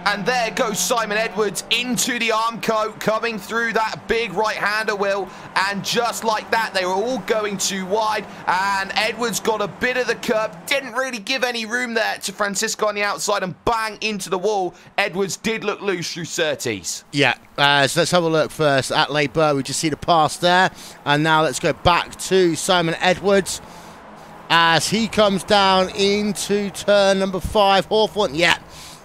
And there goes Simon Edwards into the Armco, coming through that big right-hander wheel. And just like that, they were all going too wide. And Edwards got a bit of the curb. Didn't really give any room there to Francisco on the outside, and bang into the wall. Edwards did look loose through 30s. Yeah, so let's have a look first at Leiber. We just see the pass there. And now let's go back to Simon Edwards as he comes down into turn number 5. Hawthorne, yeah,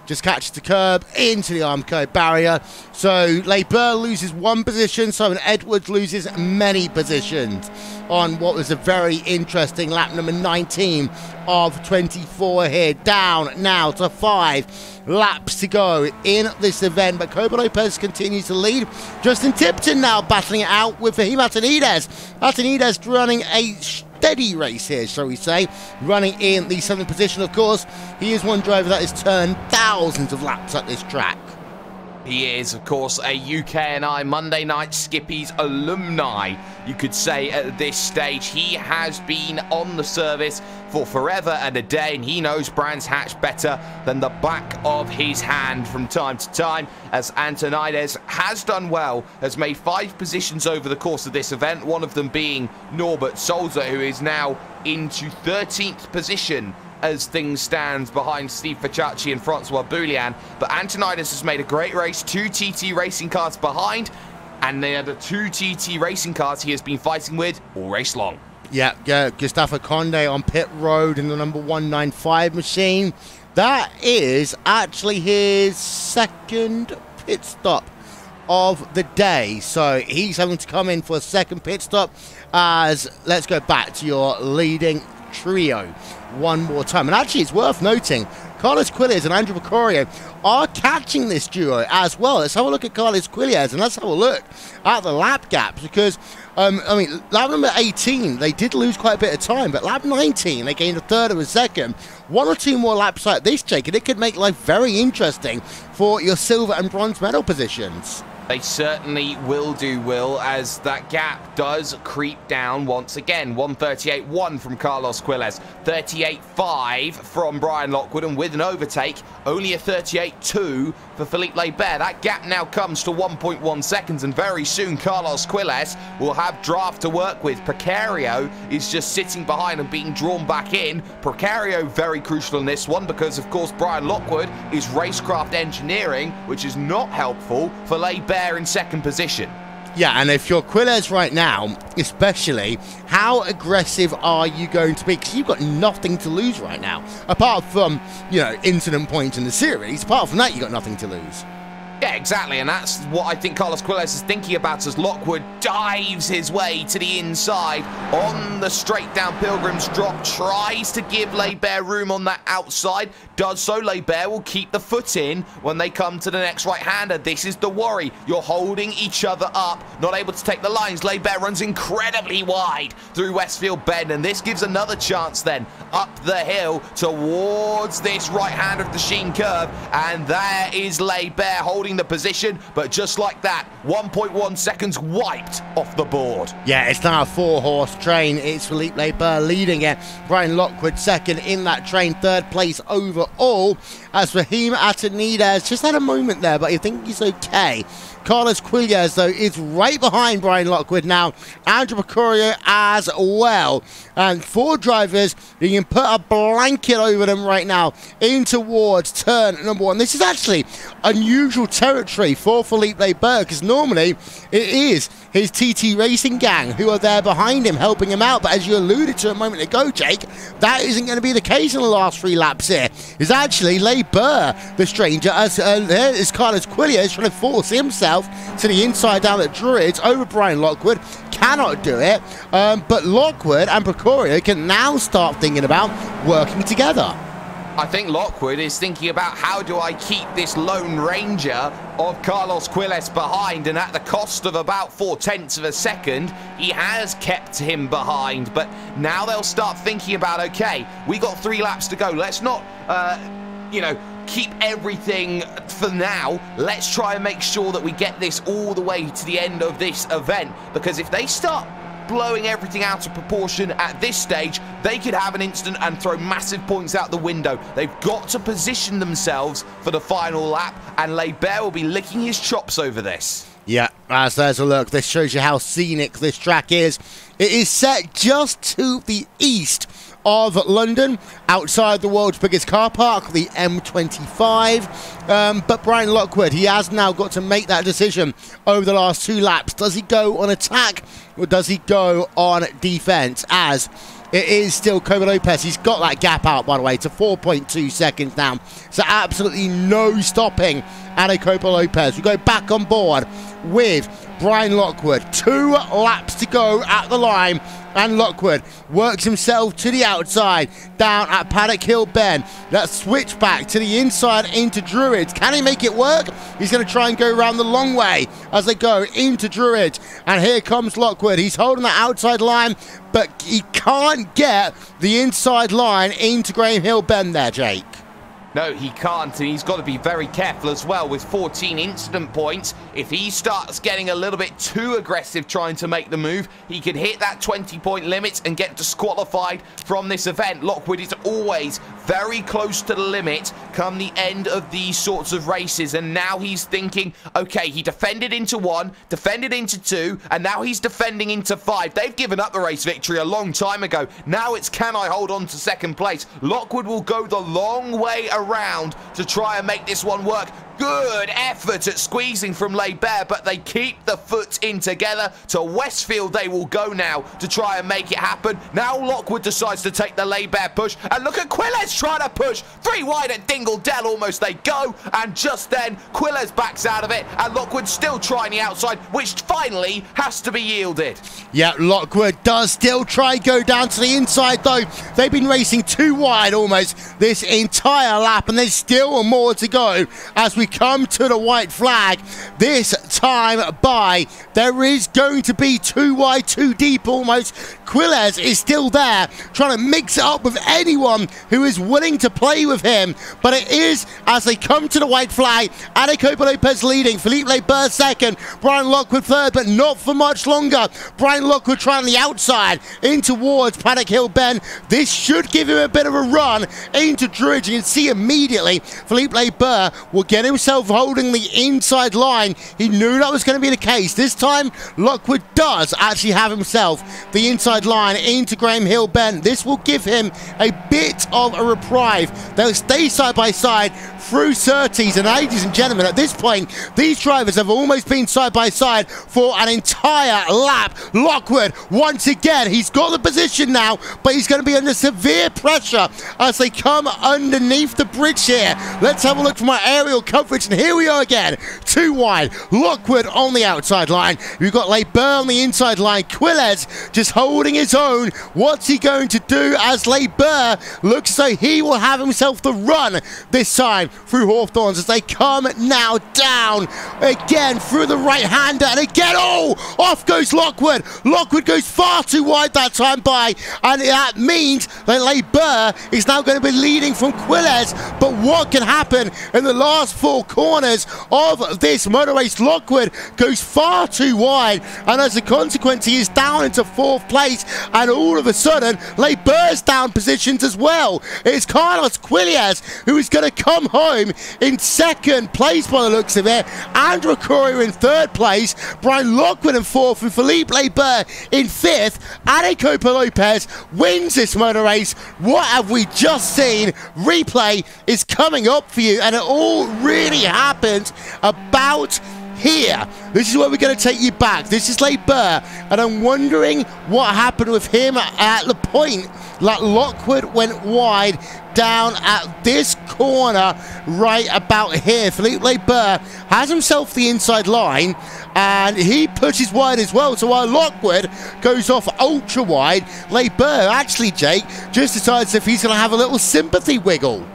just catches the curb into the Armco barrier. So Leiber loses one position. Simon Edwards loses many positions on what was a very interesting lap number 19 of 24 here. Down now to 5 laps to go in this event. But Koba Lopez continues to lead. Justin Tipton now battling it out with Fahim Atanides. Atanides running a steady race here, shall we say, running in the 7th position. Of course, he is one driver that has turned thousands of laps at this track. He is, of course, a UKNI Monday Night Skippies alumni, you could say, at this stage. He has been on the service for forever and a day, and he knows Brands Hatch better than the back of his hand from time to time, as Antonides has done well, has made 5 positions over the course of this event, one of them being Norbert Solzer, who is now into 13th position as things stand behind Steve Facciacci and Francois Boulian. But Antonides has made a great race, 2 TT racing cars behind, and they are the 2 TT racing cars he has been fighting with all race long. Yeah, Gustavo Conde on pit road in the number 195 machine. That is actually his 2nd pit stop of the day. So he's having to come in for a 2nd pit stop, as let's go back to your leading trio one more time. And actually, it's worth noting, Carlos Quiles and Andrew Vicorio are catching this duo as well. Let's have a look at Carlos Quiles, and let's have a look at the lap gaps, because I mean, lap number 18, they did lose quite a bit of time, but lap 19, they gained a 1/3 of a second. 1 or 2 more laps like this, Jake, and it could make life very interesting for your silver and bronze medal positions. They certainly will do, Will, as that gap does creep down once again. 1:38.1 from Carlos Quiles, 38.5 from Brian Lockwood, and with an overtake, only a 38.2 for Philippe Leiber. That gap now comes to 1.1 seconds, and very soon Carlos Quiles will have draft to work with. Precario is just sitting behind and being drawn back in. Precario very crucial in this one, because of course Brian Lockwood is racecraft engineering, which is not helpful for Leiber in 2nd position. Yeah, and if you're Quiles right now, especially, how aggressive are you going to be? Because you've got nothing to lose right now. Apart from, you know, incident points in the series, apart from that, you've got nothing to lose. Yeah, exactly, and that's what I think Carlos Quiles is thinking about as Lockwood dives his way to the inside on the straight down Pilgrim's Drop, tries to give Leiber room on that outside, does so. Leiber will keep the foot in when they come to the next right-hander. This is the worry. You're holding each other up, not able to take the lines. Leiber runs incredibly wide through Westfield Bend, and this gives another chance then up the hill towards this right-hander of the Sheen curve, and there is Leiber holding holding the position, but just like that, 1.1 seconds wiped off the board. Yeah, it's now a 4-horse train. It's Philippe Burr leading it. Brian Lockwood second in that train, third place overall. As Raheem Atanides just had a moment there, but I think he's okay. Carlos Quiles, though, is right behind Brian Lockwood now. Andrew Mercurio as well. And 4 drivers, you can put a blanket over them right now in towards turn number 1. This is actually unusual territory for Philippe Burr, because normally it is his TT Racing gang who are there behind him, helping him out. But as you alluded to a moment ago, Jake, that isn't going to be the case in the last 3 laps here. It's actually Le Burr, the stranger, as there is Carlos Quiles trying to force himself to the inside down at Druids over Brian Lockwood. Cannot do it, but Lockwood and Mercurio can now start thinking about working together. I think Lockwood is thinking about, how do I keep this Lone Ranger of Carlos Quiles behind, and at the cost of about 0.4 of a second, he has kept him behind. But now they'll start thinking about, okay, we got 3 laps to go. Let's not, you know, keep everything for now. Let's try and make sure that we get this all the way to the end of this event, because if they start blowing everything out of proportion at this stage, they could have an instant and throw massive points out the window. They've got to position themselves for the final lap, and Le Burr will be licking his chops over this. Yeah, as there's a look, this shows you how scenic this track is. It is set just to the east of London, outside the world's biggest car park, the M25. But Brian Lockwood, he has now got to make that decision over the last 2 laps. Does he go on attack or does he go on defense? As it is still Cobo Lopez. He's got that gap out, by the way, to 4.2 seconds now. So absolutely no stopping Anna Cobo Lopez. We go back on board with Brian Lockwood. 2 laps to go at the line, and Lockwood works himself to the outside down at Paddock Hill Bend. That switch back to the inside into Druids. Can he make it work? He's going to try and go around the long way as they go into Druids. And here comes Lockwood. He's holding the outside line, but he can't get the inside line into Graham Hill Bend there, Jake. No, he can't, and he's got to be very careful as well with 14 incident points. If he starts getting a little bit too aggressive trying to make the move, he could hit that 20-point limit and get disqualified from this event. Lockwood is always very close to the limit come the end of these sorts of races, and now he's thinking, okay, he defended into 1, defended into 2, and now he's defending into 5. They've given up the race victory a long time ago. Now it's, can I hold on to second place? Lockwood will go the long way around to try and make this one work. Good effort at squeezing from Le Burr, but they keep the foot in together. To Westfield they will go now to try and make it happen. Now Lockwood decides to take the Le Burr push, and look at Quiles trying to push. 3 wide at Dingle Dell, almost they go, and just then Quiles backs out of it, and Lockwood still trying the outside, which finally has to be yielded. Yeah, Lockwood does still try and go down to the inside, though. They've been racing 2 wide almost this entire lap, and there's still more to go as we come to the white flag. This time by, there is going to be 2 wide, 2 deep almost. Quiles is still there, trying to mix it up with anyone who is willing to play with him. But it is, as they come to the white flag, Anacopo Lopez leading, Philippe Burr second, Brian Lockwood third, but not for much longer. Brian Lockwood trying the outside in towards Paddock Hill Bend. This should give him a bit of a run into Druids. You can see immediately Philippe Burr will get himself holding the inside line. He knew that was going to be the case. This time, Lockwood does actually have himself the inside line into Graham Hill Bend. This will give him a bit of a reprieve. They'll stay side by side through Surtees, and ladies and gentlemen, at this point, these drivers have almost been side by side for an entire lap. Lockwood, once again, he's got the position now, but he's going to be under severe pressure as they come underneath the bridge here. Let's have a look from our aerial coverage, and here we are again. 2 wide, Lockwood on the outside line. We've got Le Burr on the inside line. Quiles just holding his own. What's he going to do as Le Burr looks as though he will have himself the run this time through Hawthorns as they come now down again through the right-hander, and again, off goes Lockwood. Lockwood goes far too wide that time by, and that means that Barber is now going to be leading from Quilles. But what can happen in the last 4 corners of this motor race? Lockwood goes far too wide, and as a consequence, he is down into 4th place, and all of a sudden, Barber's down positions as well. It's Carlos Quilles who is going to come home in 2nd place by the looks of it. Andrew Courier in 3rd place, Brian Lockwood in 4th, and Philippe Barber in 5th. Adecopa Lopez wins this motor race. What have we just seen? Replay is coming up for you, and it all really happened about here. This is where we're going to take you back. This is Barber, and I'm wondering what happened with him at the point that Lockwood went wide down at this corner right about here. Philippe Barber has himself the inside line, and he pushes wide as well. So while Lockwood goes off ultra wide, Barber actually, Jake, just decides if he's going to have a little sympathy wiggle.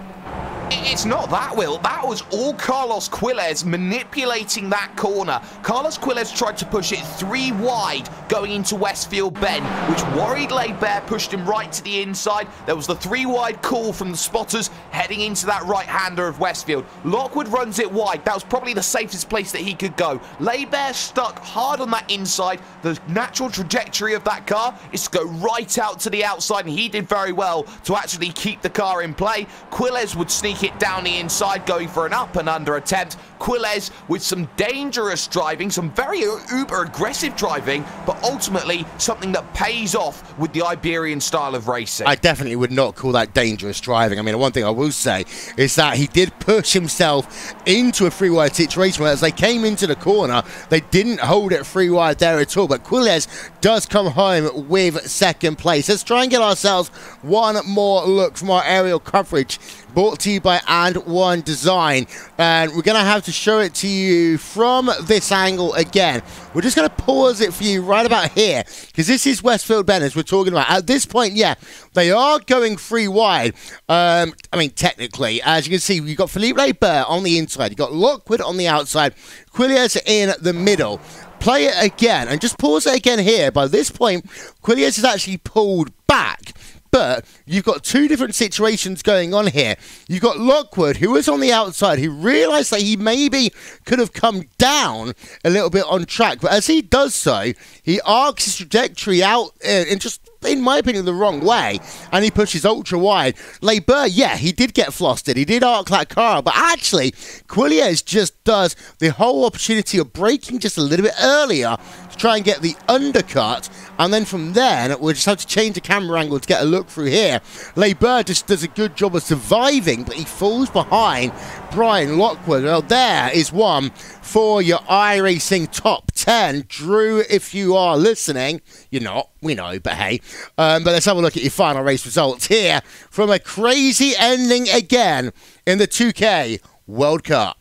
It's not that, Will. That was all Carlos Quilles manipulating that corner. Carlos Quilles tried to push it 3 wide going into Westfield Bend, which worried Barber, pushed him right to the inside. There was the 3 wide call from the spotters heading into that right-hander of Westfield. Lockwood runs it wide. That was probably the safest place that he could go. Barber stuck hard on that inside. The natural trajectory of that car is to go right out to the outside, and he did very well to actually keep the car in play. Quilles would sneak it down the inside, going for an up and under attempt. Quilles with some dangerous driving, some very uber aggressive driving, but ultimately something that pays off with the Iberian style of racing. I definitely would not call that dangerous driving. I mean, one thing I will say is that he did push himself into a 3-wide situation where as they came into the corner, they didn't hold it 3 wide there at all. But Quilles does come home with 2nd place. Let's try and get ourselves one more look from our aerial coverage, brought to you by And1 Design, and we're going to have to show it to you from this angle again. We're just going to pause it for you right about here, because this is Westfield Bend as we're talking about. At this point, yeah, they are going 3 wide. I mean, technically, as you can see, you've got Philippe Barber on the inside, you've got Lockwood on the outside, Quilles in the middle. Play it again, and just pause it again here. By this point, Quilles has actually pulled back. But you've got 2 different situations going on here. You've got Lockwood, who was on the outside, who realised that he maybe could have come down a little bit on track. But as he does so, he arcs his trajectory out in just, in my opinion, the wrong way. And he pushes ultra wide. Barber, yeah, he did get flustered. He did arc that car. But actually, Quilles just does the whole opportunity of braking just a little bit earlier to try and get the undercut. And then from there, we'll just have to change the camera angle to get a look through here. Barber just does a good job of surviving, but he falls behind Brian Lockwood. Well, there is one for your iRacing top 10. Drew, if you are listening, you're not, we know, but hey. But let's have a look at your final race results here from a crazy ending again in the 2K World Cup.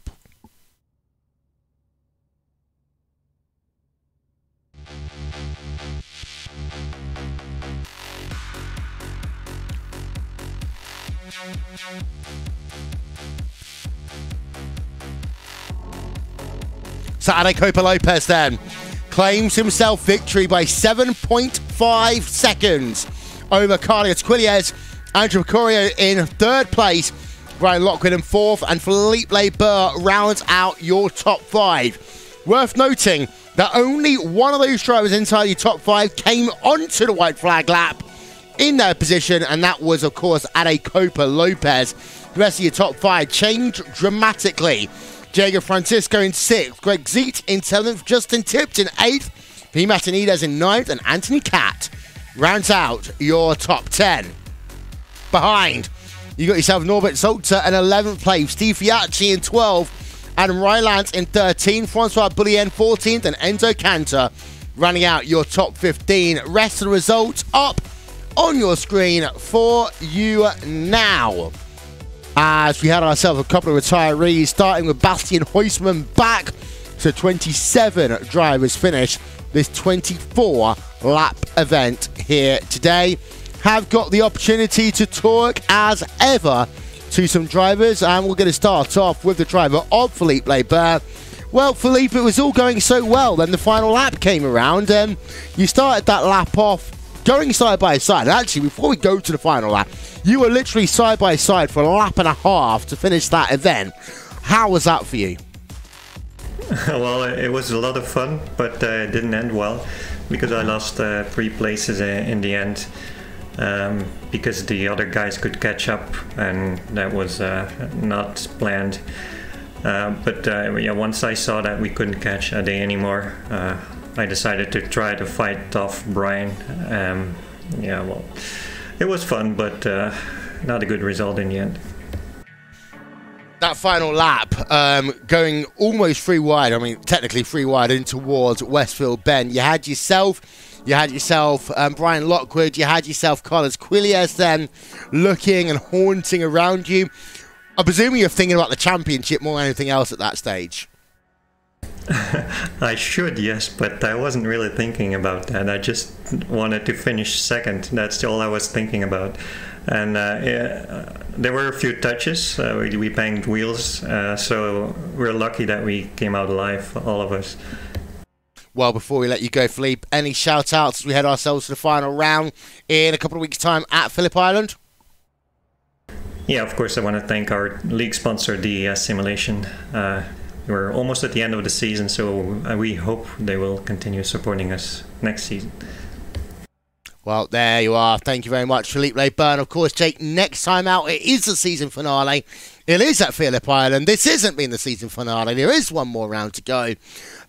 So Adecopa Lopez then claims himself victory by 7.5 seconds over Carlos Quilles. Andrew Courier in 3rd place, Brian Lockwood in 4th, and Philippe Barber rounds out your top 5. Worth noting that only one of those drivers inside your top 5 came onto the white flag lap in their position, and that was, of course, Adecopa Lopez. The rest of your top 5 changed dramatically. Diego Francisco in 6th, Greg Zeet in 7th, Justin Tipton 8th, P. Martinez in 9th, and Anthony Catt rounds out your top 10. Behind, you got yourself Norbert Zolter in 11th place, Steve Fiacci in 12th, Adam Rylands in 13th, Francois Boulien 14th, and Enzo Cantor running out your top 15. Rest of the results up on your screen for you now. As we had ourselves a couple of retirees, starting with Bastian Huisman back. So 27 drivers finish this 24-lap event here today. Have got the opportunity to talk as ever to some drivers, and we're going to start off with the driver of Philippe Barber. Well, Philippe, it was all going so well. Then the final lap came around, and you started that lap off going side by side. And actually, before we go to the final lap, you were literally side by side for a lap and a half to finish that event. How was that for you? Well, it was a lot of fun, but it didn't end well because I lost 3 places in the end. Because the other guys could catch up, and that was not planned. But yeah, once I saw that we couldn't catch a day anymore, I decided to try to fight off Brian. Yeah, well, it was fun, but not a good result in the end. That final lap, going almost 3 wide, I mean, technically 3 wide in towards Westfield Bend. You had yourself Brian Lockwood, you had yourself Carlos Quiles then looking and haunting around you. I'm presuming you're thinking about the championship more than anything else at that stage. I should, yes, but I wasn't really thinking about that. I just wanted to finish second. That's all I was thinking about. And yeah, there were a few touches. We banged wheels, so we're lucky that we came out alive, all of us. Well, before we let you go, Philippe, any shout-outs as we head ourselves to the final round in a couple of weeks' time at Phillip Island? Yeah, of course, I want to thank our league sponsor, DES Simulation. We're almost at the end of the season, so we hope they will continue supporting us next season. Well, there you are. Thank you very much, Philippe Barber. Of course, Jake, next time out, it is the season finale. It is at Phillip Island. This isn't been the season finale. There is one more round to go.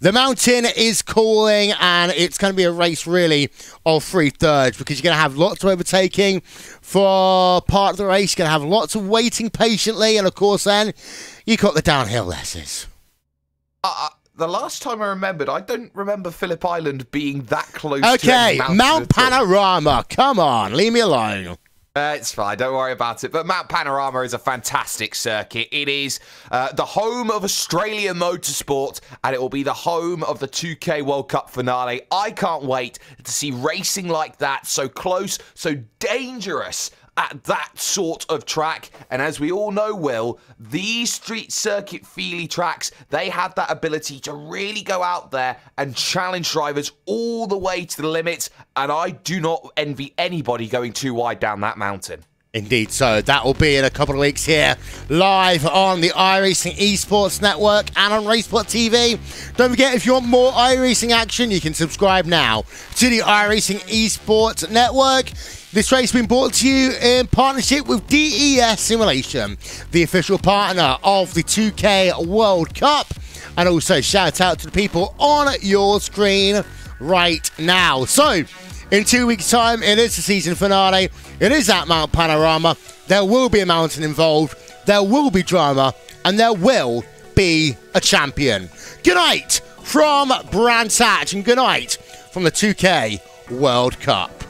The mountain is calling, and it's going to be a race, really, of 3/3, because you're going to have lots of overtaking for part of the race. You're going to have lots of waiting patiently, and, of course, then you've got the downhill lessons. The last time I remembered, I don't remember Phillip Island being that close okay, to Mount Panorama. Come on, leave me alone. It's fine, don't worry about it. But Mount Panorama is a fantastic circuit. It is the home of Australian motorsport, and it will be the home of the 2K World Cup finale. I can't wait to see racing like that, so close, so dangerous at that sort of track. And as we all know, Will, these street circuit feely tracks, they have that ability to really go out there and challenge drivers all the way to the limits, and I do not envy anybody going too wide down that mountain. Indeed so. That will be in a couple of weeks here, live on the iRacing Esports Network and on Raceport TV. Don't forget, if you want more iRacing action, you can subscribe now to the iRacing Esports Network. This race has been brought to you in partnership with DES Simulation, the official partner of the 2K World Cup. And also shout out to the people on your screen right now. So, in 2 weeks' time, it is the season finale. It is at Mount Panorama. There will be a mountain involved. There will be drama. And there will be a champion. Good night from Brands Hatch, and good night from the 2K World Cup.